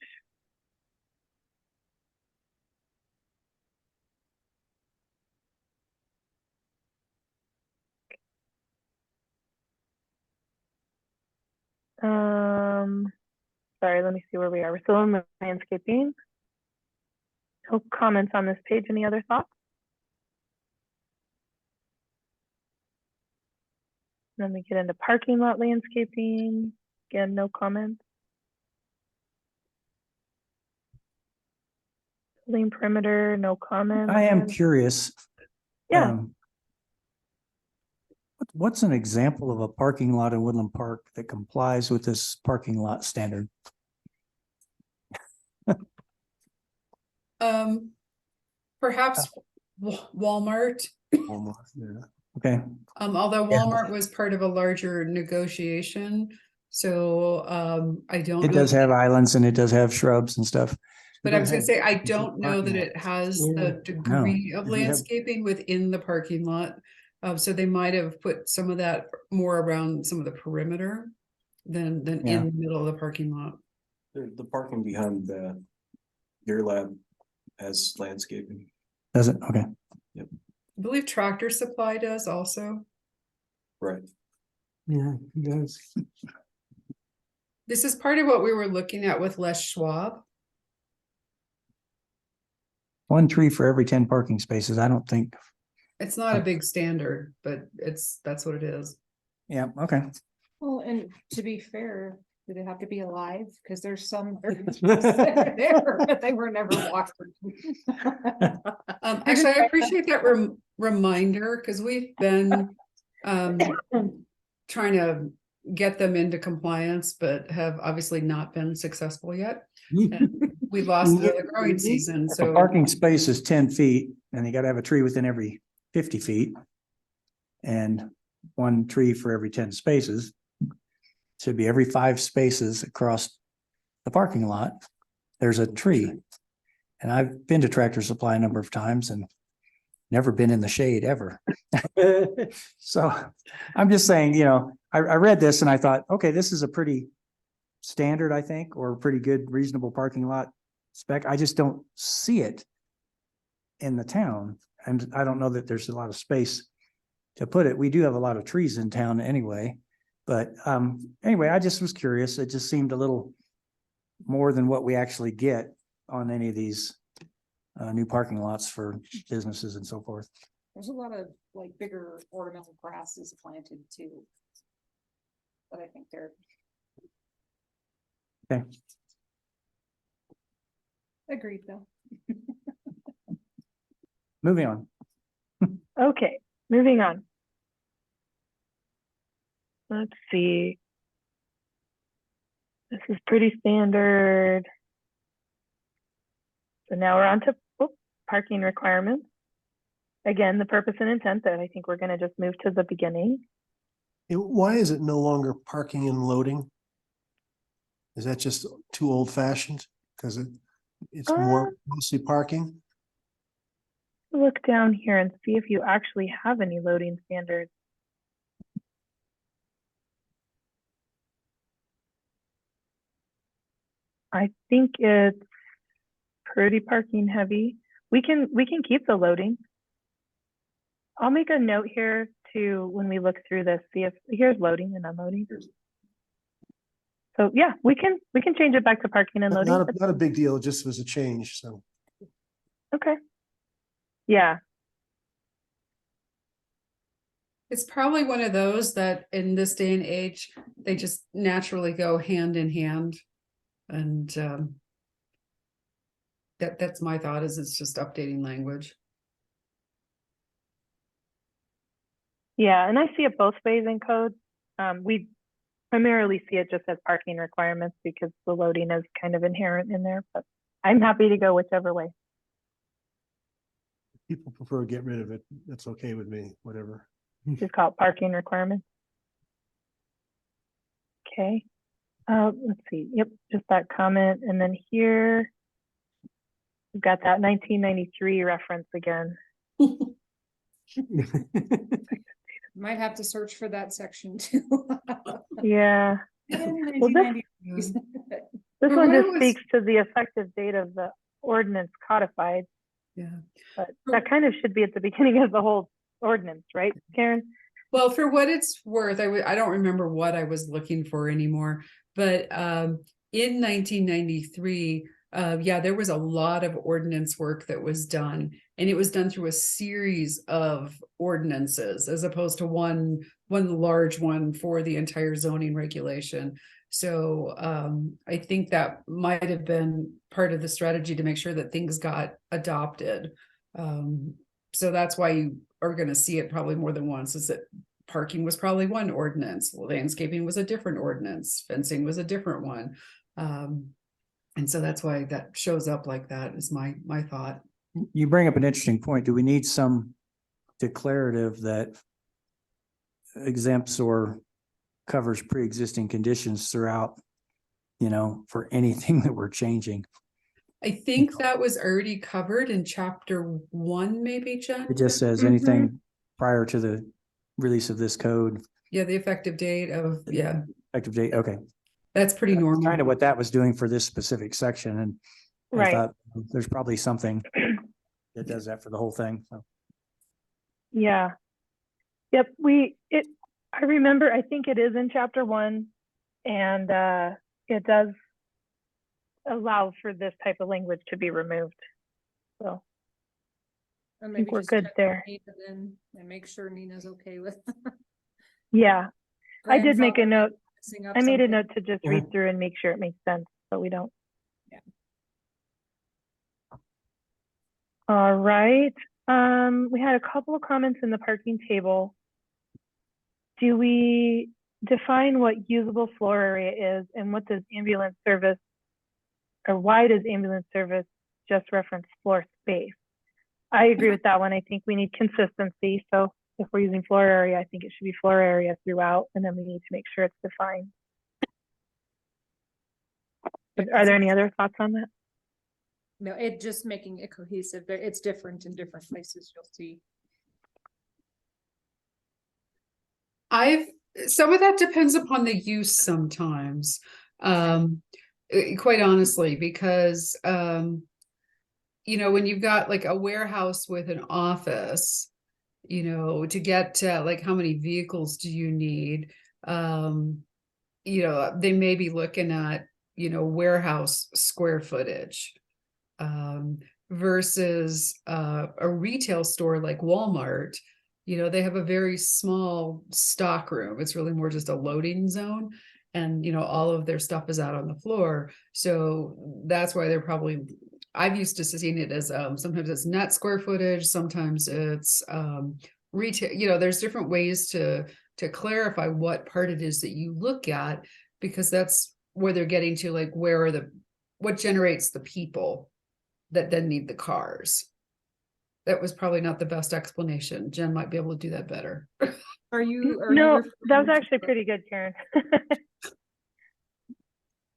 Sorry, let me see where we are. We're still in the landscaping. No comments on this page. Any other thoughts? Then we get into parking lot landscaping. Again, no comments. Building perimeter, no comments. I am curious. Yeah. What's an example of a parking lot in Woodland Park that complies with this parking lot standard? Perhaps Walmart, Okay, although Walmart was part of a larger negotiation. So I don't it know. does have islands and it does have shrubs and stuff. But I was gonna say, I don't know that it has the degree of If you have- landscaping within the parking lot. So they might have put some of that more around some of the perimeter than Yeah. in the middle of the parking lot. The parking behind the Deer Lab has landscaping. Does it? Okay. I believe Tractor Supply does also. Right. Yeah, yes. This is part of what we were looking at with Les Schwab. 1 tree for every 10 parking spaces. I don't think. It's not a big standard, but that's what it is. Yeah, okay. Well, and to be fair, do they have to be alive? Because there's some there, but they were never watered. Actually, I appreciate that reminder because we've been trying to get them into compliance, but have obviously not been successful yet. And we lost the growing season, If a so parking space is 10 feet and you gotta have a tree within every 50 feet. And 1 tree for every 10 spaces. Should be every 5 spaces across the parking lot. There's a tree. And I've been to Tractor Supply a number of times and never been in the shade ever. So I'm just saying, I read this and I thought, okay, this is a pretty standard, I think, or pretty good, reasonable parking lot spec. I just don't see it in the town. And I don't know that there's a lot of space to put it. We do have a lot of trees in town anyway. But anyway, I just was curious. It just seemed a little more than what we actually get on any of these new parking lots for businesses and so forth. There's a lot of like bigger ornamental grasses planted too. But I think they're. Okay. Agreed though. Moving on. Okay, moving on. Let's see. This is pretty standard. So now we're on to parking requirements. again, the purpose and intent that I think we're gonna just move to the beginning. Why is it no longer parking and loading? Is that just too old fashioned? Because it's more mostly parking? Look down here and see if you actually have any loading standards. I think it's pretty parking heavy. We can keep the loading. I'll make a note here to, when we look through this, see if here's loading and unloading. So yeah, we can change it back to parking and loading. Not a big deal, it just was a change, so. Okay. Yeah, It's probably one of those that in this day and age, they just naturally go hand in hand. And that's my thought, is it's just updating language. yeah, and I see it both ways in code. We primarily see it just as parking requirements because the loading is kind of inherent in there, but I'm happy to go whichever way. People prefer to get rid of it, that's okay with me, whatever. Just call it parking requirements. Okay. Let's see. Yep, just that comment. And then here, we've got that 1993 reference again. Might have to search for that section too. Yeah. Well, this But one where just was- speaks to the effective date of the ordinance codified, Yeah. but that kind of should be at the beginning of the whole ordinance, right, Karen? Well, for what it's worth, I don't remember what I was looking for anymore, but in 1993, yeah, there was a lot of ordinance work that was done, and it was done through a series of ordinances as opposed to one large one for the entire zoning regulation. So I think that might have been part of the strategy to make sure that things got adopted. So that's why you are going to see it probably more than once, is that parking was probably one ordinance, landscaping was a different ordinance, fencing was a different one. And so that's why that shows up like that, is my thought. You bring up an interesting point. Do we need some declarative that exempts or covers pre-existing conditions throughout, for anything that we're changing? I think that was already covered in chapter 1, maybe, Jen? It just says anything prior to the release of this code, Yeah, the effective date of, yeah, effective date. Okay. that's pretty normal. Kind of what that was doing for this specific section. And I Right. thought there's probably something that does that for the whole thing. So. Yeah. Yep, I remember, I think it is in chapter 1, and it does allow for this type of language to be removed. So Or I maybe think we're just good check there. Nina then and make sure Nina's okay with. Yeah, I did make a grandfathering, note. messing up I made a something. note to just read through and make sure it makes sense, so we don't. Yeah. All right, we had a couple of comments in the parking table. Do we define what usable floor area is, and what does ambulance service, or why does ambulance service just reference floor space? I agree with that one. I think we need consistency. So if we're using floor area, I think it should be floor area throughout, and then we need to make sure it's defined. But are there any other thoughts on that? No, it just making it cohesive. It's different in different places, you'll see. Some of that depends upon the use sometimes. Quite honestly, because when you've got like a warehouse with an office, to get to like how many vehicles do you need? They may be looking at, warehouse square footage. Versus a retail store like Walmart, they have a very small stock room. It's really more just a loading zone, and all of their stuff is out on the floor. So that's why they're probably, I've used to seeing it as sometimes it's net square footage, sometimes it's retail. There's different ways to clarify what part it is that you look at, because that's where they're getting to, like, what generates the people that then need the cars. that was probably not the best explanation. Jen might be able to do that better. Are you? No, that was referring to actually the- pretty good, Karen.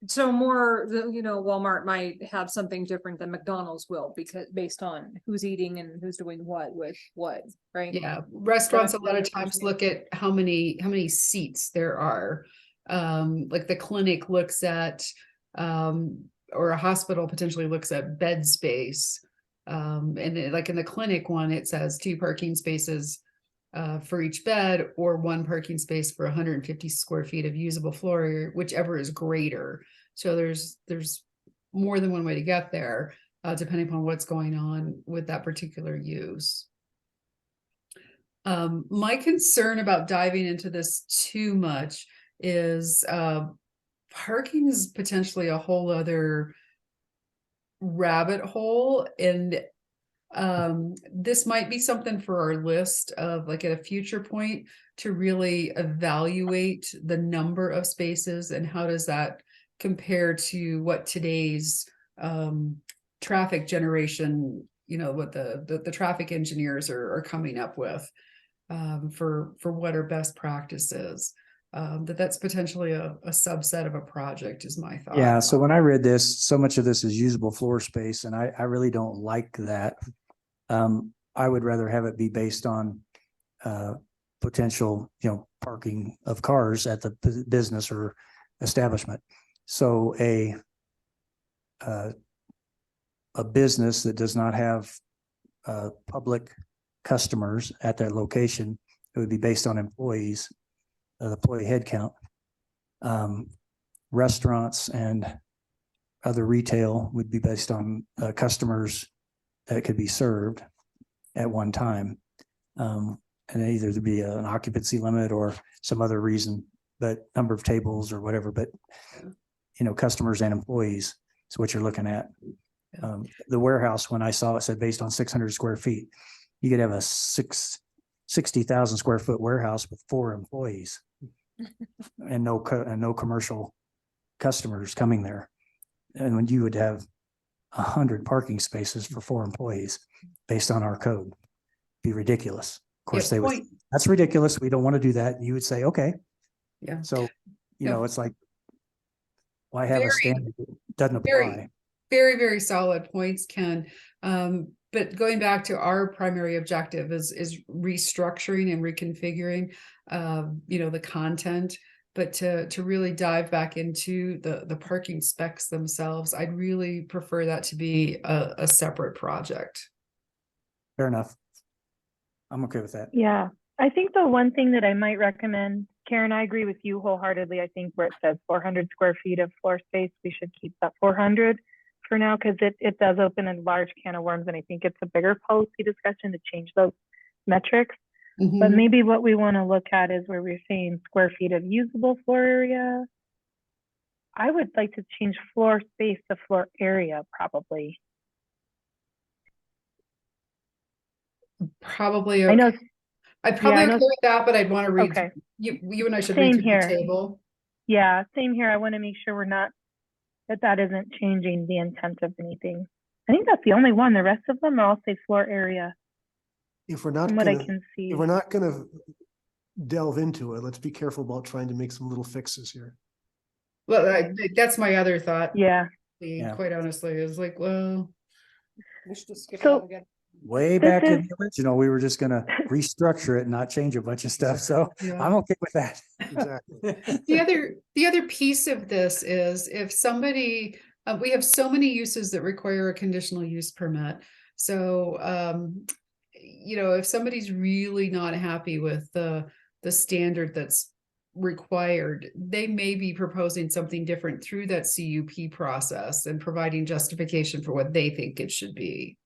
So more, Walmart might have something different than McDonald's will because based on who's eating and who's doing what with what, right? Yeah, restaurants a That's lot of what I'm times saying. look at how many seats there are. Like the clinic looks at, or a hospital potentially looks at bed space. Like in the clinic one, it says 2 parking spaces for each bed, or 1 parking space for 150 square feet of usable floor area, whichever is greater. So there's more than one way to get there, depending upon what's going on with that particular use. My concern about diving into this too much is parking is potentially a whole other rabbit hole, and this might be something for our list of, like, at a future point, to really evaluate the number of spaces and how does that compare to what today's traffic generation, what the traffic engineers are coming up with, for what are best practices. That's potentially a subset of a project is my thought. Yeah, so when I read this, so much of this is usable floor space, and I really don't like that. I would rather have it be based on potential, parking of cars at the business or establishment. So a business that does not have public customers at their location, it would be based on employees, the employee head count. Restaurants and other retail would be based on customers that could be served at one time. And either there'd be an occupancy limit or some other reason, but number of tables or whatever, but customers and employees is what you're looking at. The warehouse, when I saw it, said based on 600 square feet, you could have a 60,000 square foot warehouse with 4 employees and no commercial customers coming there. And when you would have 100 parking spaces for 4 employees based on our code, be ridiculous. Of course, Yeah, they would, that's ridiculous. We don't want to do that. You would say, okay. Yeah. So, Yeah. it's like, why have Very- a standard that doesn't very- apply? Very, very solid points, Ken. But going back to our primary objective is restructuring and reconfiguring, the content. But to really dive back into the parking specs themselves, I'd really prefer that to be a separate project. Fair enough. I'm okay with that. Yeah, I think the one thing that I might recommend, Karen, I agree with you wholeheartedly. I think where it says 400 square feet of floor space, we should keep that 400 for now, because it does open a large can of worms, and I think it's a bigger policy discussion to change those metrics. But Mhm. maybe what we want to look at is where we're saying square feet of usable floor area. I would like to change floor space to floor area, probably. Probably. I know. I'd probably I know- okay with that, but I'd want to read. Okay. You and I should Same read through the here. table. Yeah, same here. I want to make sure we're not, that isn't changing the intent of anything. I think that's the only one. The rest of them are all say floor area, If we're not from what I gonna, can see. if we're not gonna delve into it, let's be careful about trying to make some little fixes here. Well, that's my other thought. Yeah, Yeah. Quite honestly, is like, well, We should just skip it So- all again. Way This back in is- the original, we were just gonna restructure it and not change a bunch of stuff. So yeah. I'm okay with that. Exactly. The other piece of this is if somebody, we have so many uses that require a conditional use permit. So, if somebody's really not happy with the standard that's required, they may be proposing something different through that CUP process and providing justification for what they think it should be.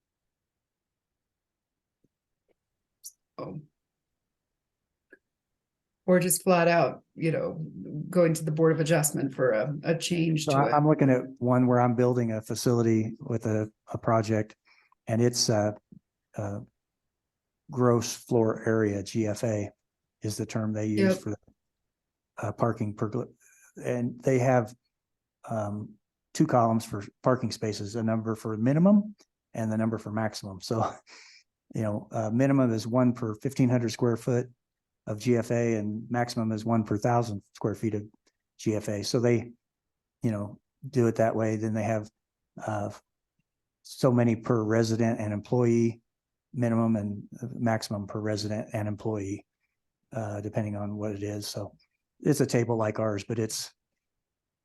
Or just flat out, going to the Board of Adjustment for a change So to it. I'm looking at one where I'm building a facility with a project, and it's gross floor area, GFA is the term they use Yep. for parking and they have 2 columns for parking spaces, a number for minimum and the number for maximum. So Minimum is 1 per 1,500 square foot of GFA and maximum is 1 per 1,000 square feet of GFA. So they, do it that way. Then they have so many per resident and employee minimum and maximum per resident and employee, depending on what it is. So it's a table like ours, but it's,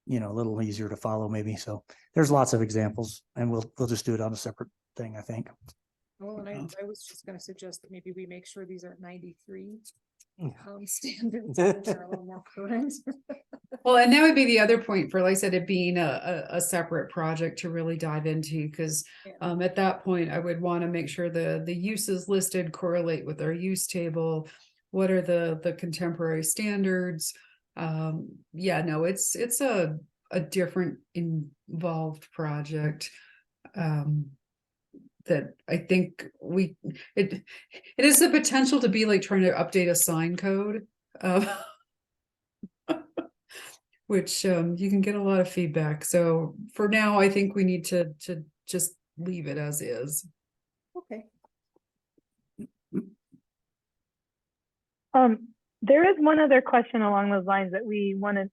a little easier to follow maybe. So there's lots of examples and we'll just do it on a separate thing, I think. Well, and I was just gonna suggest that maybe we make sure these are 93 Mm. standards, which are a little more current. Well, and that would be the other point for, like I said, it being a separate project to really dive into, because Yeah. at that point, I would want to make sure the uses listed correlate with our use table. What are the contemporary standards? Yeah, no, it's a different involved project. That I think it is the potential to be like trying to update a sign code. Which you can get a lot of feedback. So for now, I think we need to just leave it as is. Okay. There is one other question along those lines that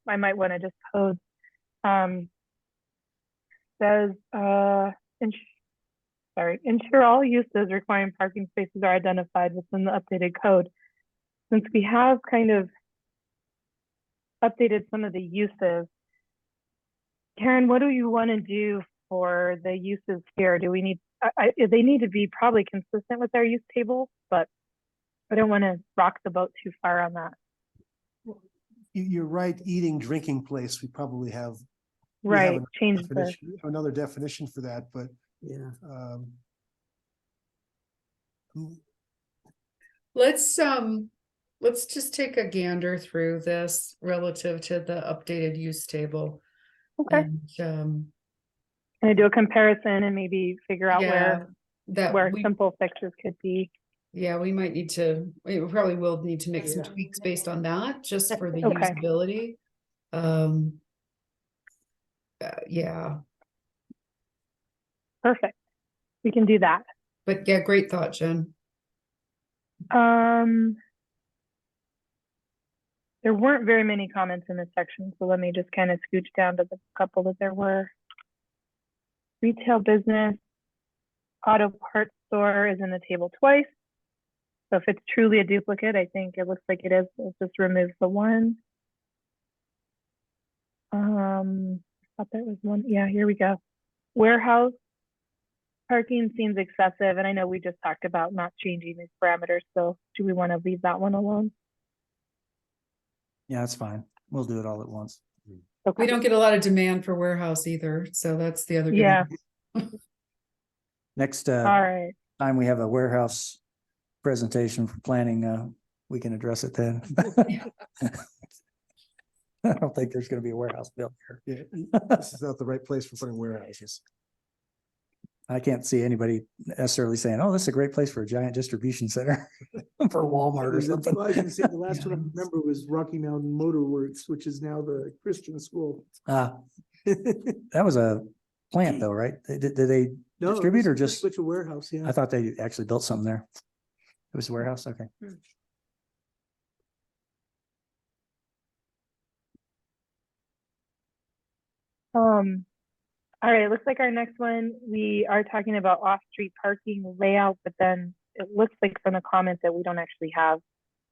I might want to just pose. Says, ensure all uses requiring parking spaces are identified within the updated code. Since we have kind of updated some of the uses, Karen, what do you want to do for the uses here? Do we need, they need to be probably consistent with our use table, but I don't want to rock the boat too far on that. You're right, eating, drinking place, we probably have. Right, change the, Another definition for that, but. Yeah. Let's just take a gander through this relative to the updated use table. okay. And, Can I do a comparison and maybe figure out yeah, where simple fixes could be? Yeah, we probably will need to make some Yeah. tweaks based on that, just for the Okay. usability. Yeah, Perfect. We can do that. but yeah, great thought, Jen. There weren't very many comments in this section, so let me just kind of scooch down to the couple that there were. Retail business, auto parts store is in the table twice. So if it's truly a duplicate, I think it looks like it is. Let's just remove the one. I thought there was one. Yeah, here we go. Warehouse parking seems excessive, and I know we just talked about not changing these parameters. So do we want to leave that one alone? Yeah, that's fine. We'll do it all at once. Okay. We don't get a lot of demand for warehouse either, so that's the other. good Yeah. news. Next All right. time we have a warehouse presentation for planning, we can address it then. I don't think there's gonna be a warehouse built here. Yeah, this is not the right place for putting warehouses. I can't see anybody necessarily saying, oh, this is a great place for a giant distribution center for Walmart or something. I was gonna say, the last one I remember was Rocky Mountain Motor Works, which is now the Christian school. That was a plant though, right? Did they No, it distribute was or pretty just, much a warehouse, yeah. I thought they actually built something there. It was a warehouse, okay. All right, it looks like our next one, we are talking about off-street parking layout, but then it looks like from the comment that we don't actually have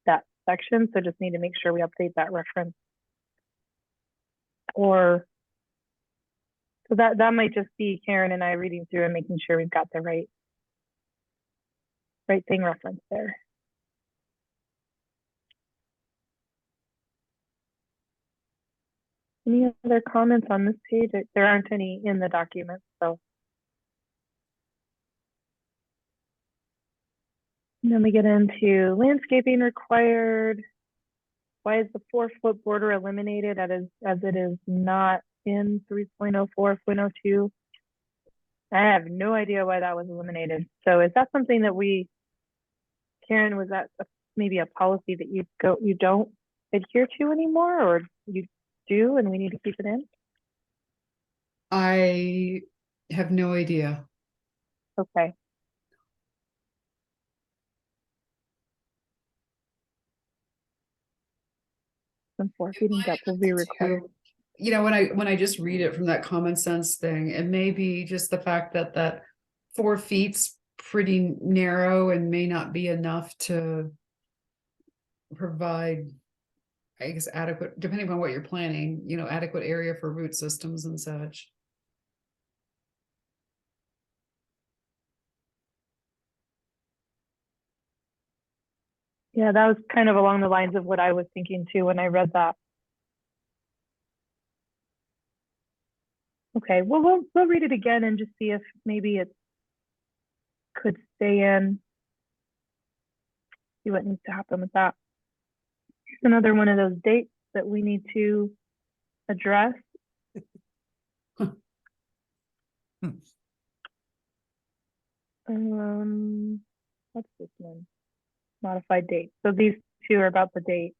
that section, so just need to make sure we update that reference. Or, so that might just be Karen and I reading through and making sure we've got the right thing referenced there. Any other comments on this page? There aren't any in the document, so. And then we get into landscaping required. Why is the 4-foot border eliminated as it is not in 3.04.02? I have no idea why that was eliminated. So is that something that Karen, was that maybe a policy that you don't adhere to anymore, or you do and we need to keep it in? I have no idea. Okay. than 4 feet in depth will be required. You know, when I just read it from that common sense thing, it may be just the fact that that 4 feet's pretty narrow and may not be enough to provide, I guess, adequate, depending on what you're planning, you know, adequate area for root systems and such. Yeah, that was kind of along the lines of what I was thinking too when I read that. Okay, well, we'll read it again and just see if maybe it could stay in. See what needs to happen with that. Here's another one of those dates that we need to address. What's this one? Modified date. So these two are about the date.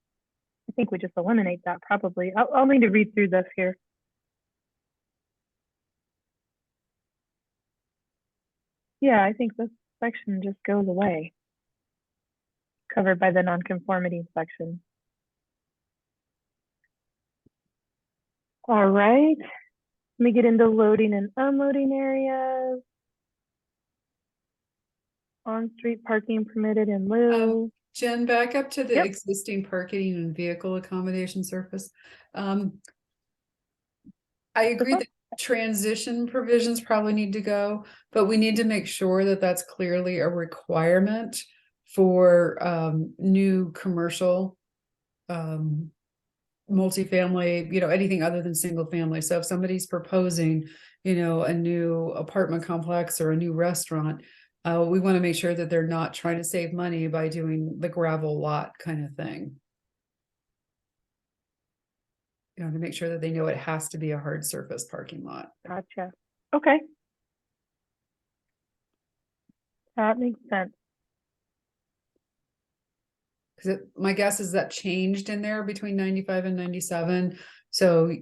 I think we just eliminate that probably. I'll need to read through this here. Yeah, I think this section just goes away. Covered by the nonconformity section. All right. Let me get into loading and unloading areas. On-street parking permitted in lieu. Jen, back up to the Yep. existing parking and vehicle accommodation surface. I agree that transition provisions probably need to go, but we need to make sure that that's clearly a requirement for new commercial multifamily, you know, anything other than single family. So if somebody's proposing, you know, a new apartment complex or a new restaurant, we want to make sure that they're not trying to save money by doing the gravel lot kind of thing. You know, to make sure that they know it has to be a hard surface parking lot. Gotcha. Okay. That makes sense. Because my guess is that changed in there between 95 and 97. So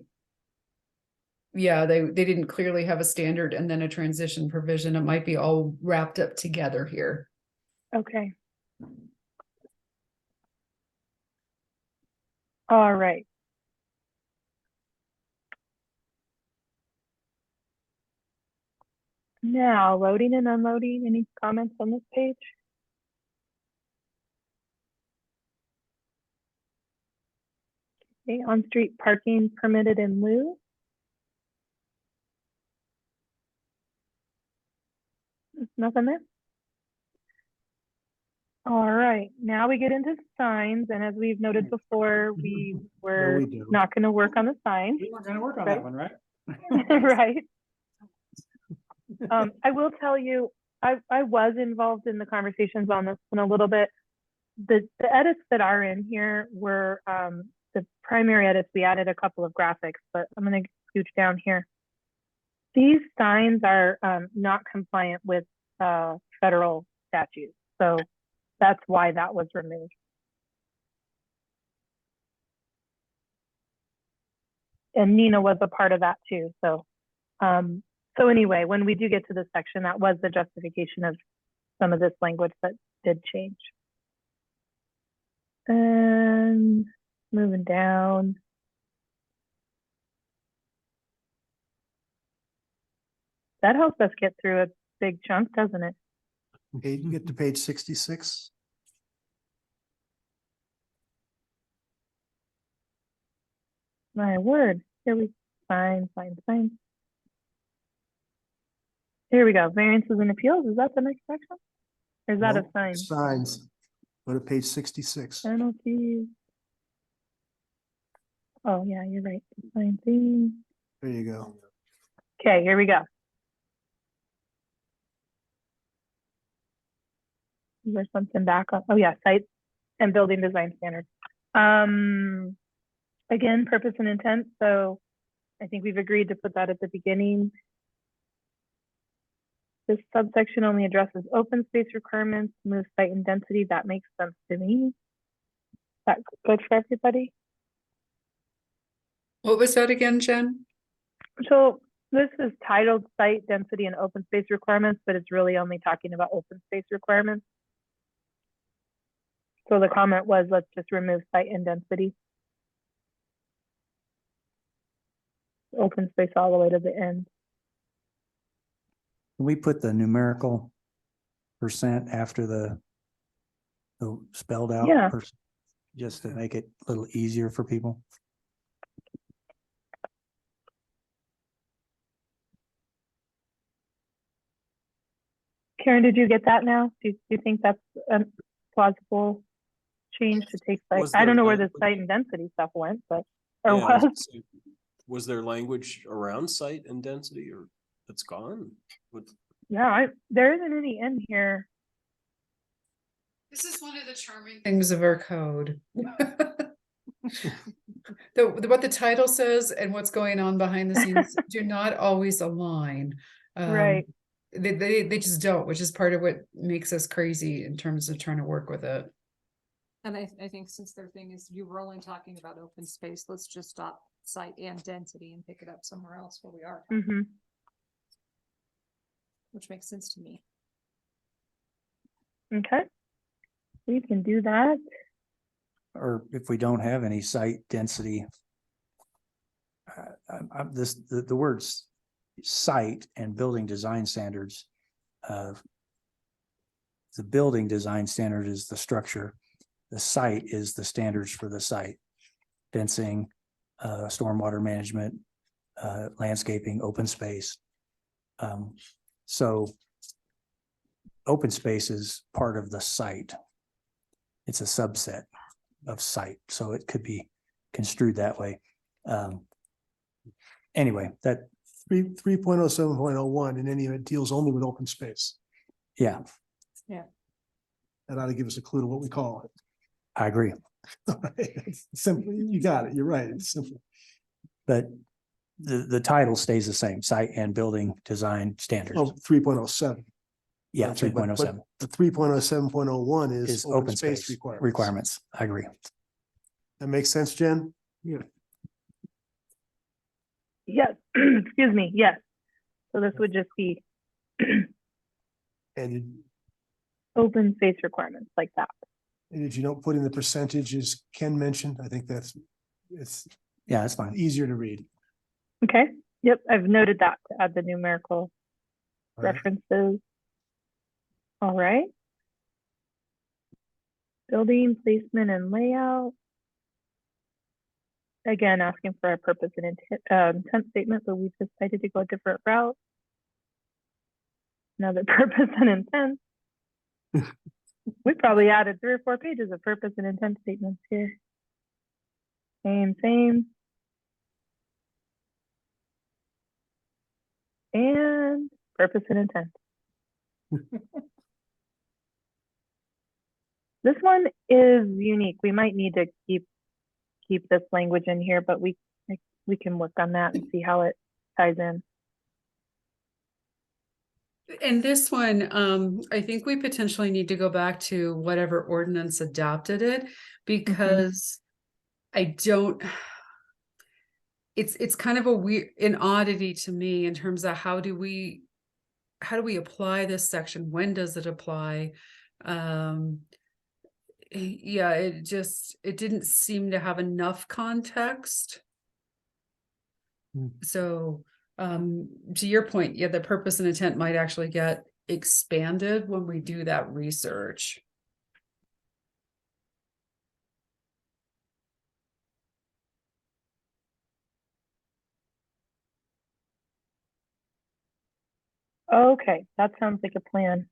yeah, they didn't clearly have a standard and then a transition provision. It might be all wrapped up together here. Okay. All right. Now, loading and unloading. Any comments on this page? Okay, on-street parking permitted in lieu. There's nothing there. All right, now we get into signs, and as we've noted before, we were do. not going to work on the signs, We weren't gonna work on Right. that one, right? right? I will tell you, I was involved in the conversations on this one a little bit. The edits that are in here were the primary edits. We added a couple of graphics, but I'm going to scooch down here. These signs are not compliant with federal statutes, so that's why that was removed. And Nina was a part of that too. So, so anyway, when we do get to this section, that was the justification of some of this language that did change. And moving down. That helps us get through a big chunk, doesn't it? Okay, you get to page 66. My word. Here we fine. Here we go. Variances and appeals. Is that the next section? Or is that a Nope, sign? Signs. Go to page 66. Penalties. Oh yeah, you're right. Sign thing. There you go. Okay, here we go. There's something back on. Oh yeah, site and building design standards. Again, purpose and intent. So I think we've agreed to put that at the beginning. This subsection only addresses open space requirements, move site and density. That makes sense to me. Is that good for everybody? What was that again, Jen? So this is titled site density and open space requirements, but it's really only talking about open space requirements. So the comment was, let's just remove site and density. open space all the way to the end. Can we put the numerical percent after the spelled out? Yeah. Just to make it a little easier for people? Karen, did you get that now? Do you think that's a plausible change to take site? Was I don't there know where the language- site and density stuff went, but, Yeah, or I was was. gonna say, was there language around site and density, or it's gone? What- Yeah, there isn't any in here. This is one of the charming things of our code. What the title says and what's going on behind the scenes do not always align. Right. They just don't, which is part of what makes us crazy in terms of trying to work with it. And I think since their thing is you were only talking about open space, let's just stop site and density and pick it up somewhere else where we are, Mm-hmm. which makes sense to me. Okay. We can do that. Or if we don't have any site density. The words site and building design standards. The building design standard is the structure. The site is the standards for the site. Fencing, stormwater management, landscaping, open space. So open space is part of the site. It's a subset of site, so it could be construed that way. Anyway, that, 3.07.01 in any event deals only with open space. yeah, That ought to give us a clue to what we call it. I agree. It's simple, you got it, you're right, it's simple. But the title stays the same, site and building design standards. Oh, 3.07. Yeah, Okay, but- 3.07 The 3.07.01 is is open space requirements. requirements. I agree. That makes sense, Jen? Yes, excuse me, yes. So this would just be And open space requirements like that. if you don't put in the percentages Ken mentioned, I think it's Yeah, that's fine. easier to read. Okay, yep, I've noted that to add the numerical All right. references. All right. Building placement and layout. Again, asking for a purpose and intent statement, but we've decided to go a different route. Another purpose and intent. We probably added 3 or 4 pages of purpose and intent statements here. Same. And purpose and intent. This one is unique. We might need to keep this language in here, but we can work on that and see how it ties in. And this one, I think we potentially need to go back to whatever ordinance adopted it, because I don't. It's kind of an oddity to me in terms of how do we apply this section? When does it apply? Yeah, it didn't seem to have enough context. So, to your point, yeah, the purpose and intent might actually get expanded when we do that research. Okay, that sounds like a plan.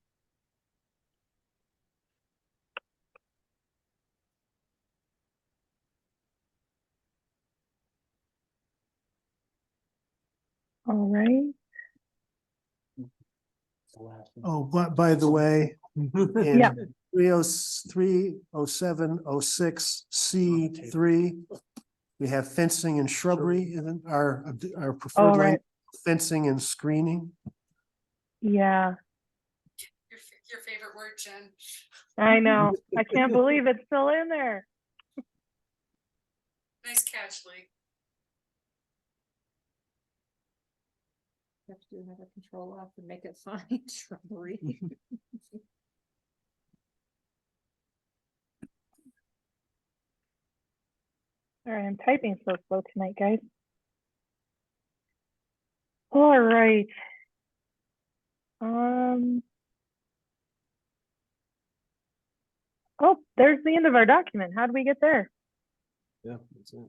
All right. Oh, but by the way, Yeah. in 303/07/06C3, we have fencing and shrubbery in our preferred All lane, right. fencing and screening. Yeah, Your favorite word, Jen. I know. I can't believe it's still in there. Nice catch, Lee. Have to do another control F and make it fine shrubbery. All right, I'm typing so slow tonight, guys. All right. Um. Oh, there's the end of our document. How did we get there? Yeah, that's it.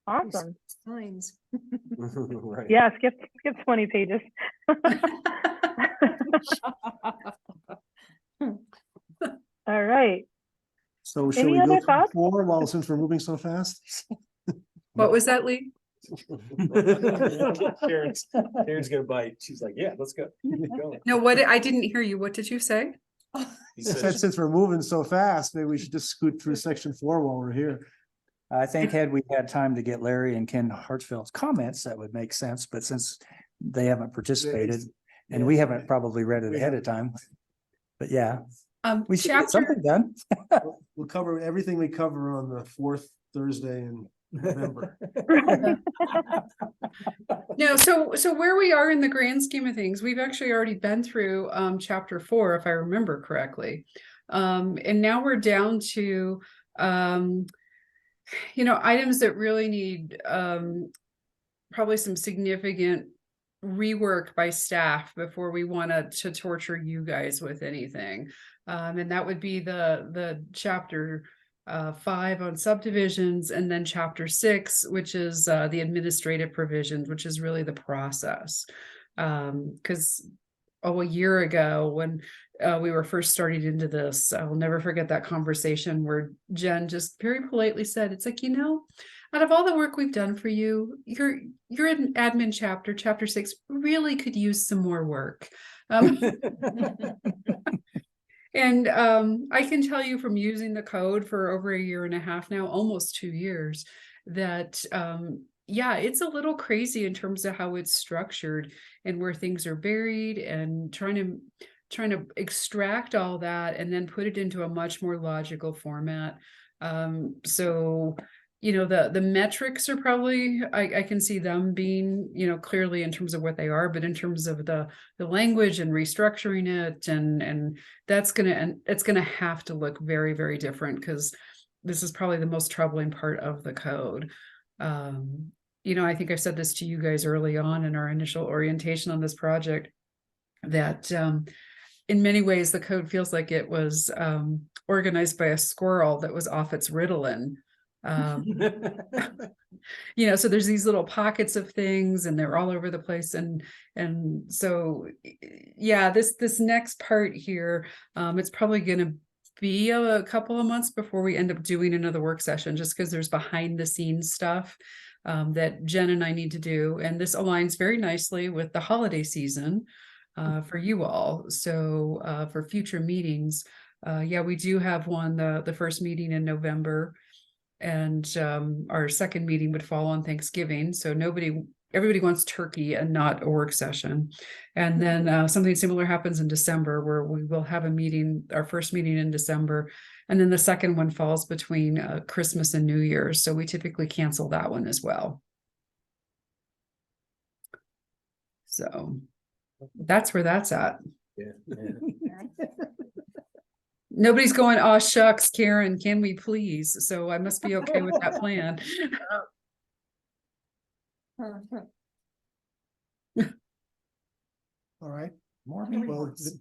Awesome. Signs. Right. Yeah, skip 20 pages. All right. So shall Any we go other through thoughts? 4 while since we're moving so fast? What was that, Lee? Karen's gonna bite. She's like, yeah, let's go. Go. No, I didn't hear you. What did you say? He Said said, since we're moving so fast, maybe we should just scoot through section 4 while we're here. I think had we had time to get Larry and Ken Hartsfield's comments, that would make sense, but since they haven't participated and we haven't probably read it We ahead of time. But yeah, we should get Chapter, something done. We'll cover everything we cover on the 4th Thursday in November. no, so where we are in the grand scheme of things, we've actually already been through chapter 4, if I remember correctly. And now we're down to items that really need probably some significant rework by staff before we want to torture you guys with anything. And that would be the chapter 5 on subdivisions, and then chapter 6, which is the administrative provisions, which is really the process. Because a year ago when we were first starting into this, I'll never forget that conversation where Jen just very politely said, it's like, out of all the work we've done for you, your admin chapter 6 really could use some more work. And I can tell you from using the code for over 1.5 years now, almost 2 years, that yeah, it's a little crazy in terms of how it's structured and where things are buried, and trying to extract all that and then put it into a much more logical format. So the metrics are probably, I can see them being, clearly in terms of what they are, but in terms of the language and restructuring it, and it's gonna have to look very, very different, because this is probably the most troubling part of the code. I think I said this to you guys early on in our initial orientation on this project, that in many ways the code feels like it was organized by a squirrel that was off its Ritalin. So there's these little pockets of things and they're all over the place, and so yeah, this next part here, it's probably going to be a couple of months before we end up doing another work session, just because there's behind the scenes stuff that Jen and I need to do, and this aligns very nicely with the holiday season for you all. So for future meetings, yeah, we do have one, the first meeting in November, and our second meeting would fall on Thanksgiving. So everybody wants turkey and not a work session. And then something similar happens in December, where we will have a meeting, our first meeting in December. And then the second one falls between Christmas and New Year's. So we typically cancel that one as well. So that's where that's at. yeah. Nobody's going, oh shucks, Karen, can we please? So I must be okay with that plan. All right. More Well, reports.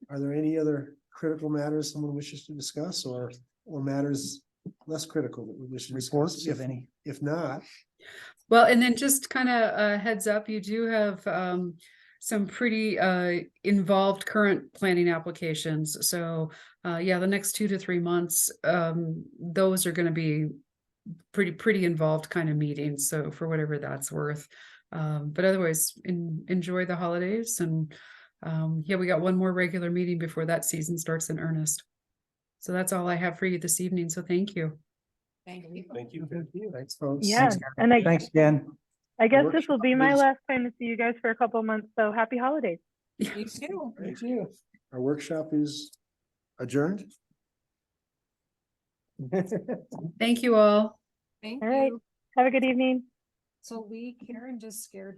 are there any other critical matters someone wishes to discuss, or matters less critical that we wish to Reports, discuss? if any. If not, Well, and then just kind of a heads up, you do have some pretty involved current planning applications. So yeah, the next 2 to 3 months, those are going to be pretty involved kind of meetings. So for whatever that's worth. But otherwise, enjoy the holidays. And yeah, we got one more regular meeting before that season starts in earnest. So that's all I have for you this evening. So thank you. Thank you. Thank you. thanks, folks. Yeah, and Thanks, Jen. I guess this workshop will be my is- last time to see you guys for a couple of months. So happy holidays. You too. Thank you. Our workshop is adjourned. Thank you all. Thank All right. you. Have a good evening. So Lee, Karen just scared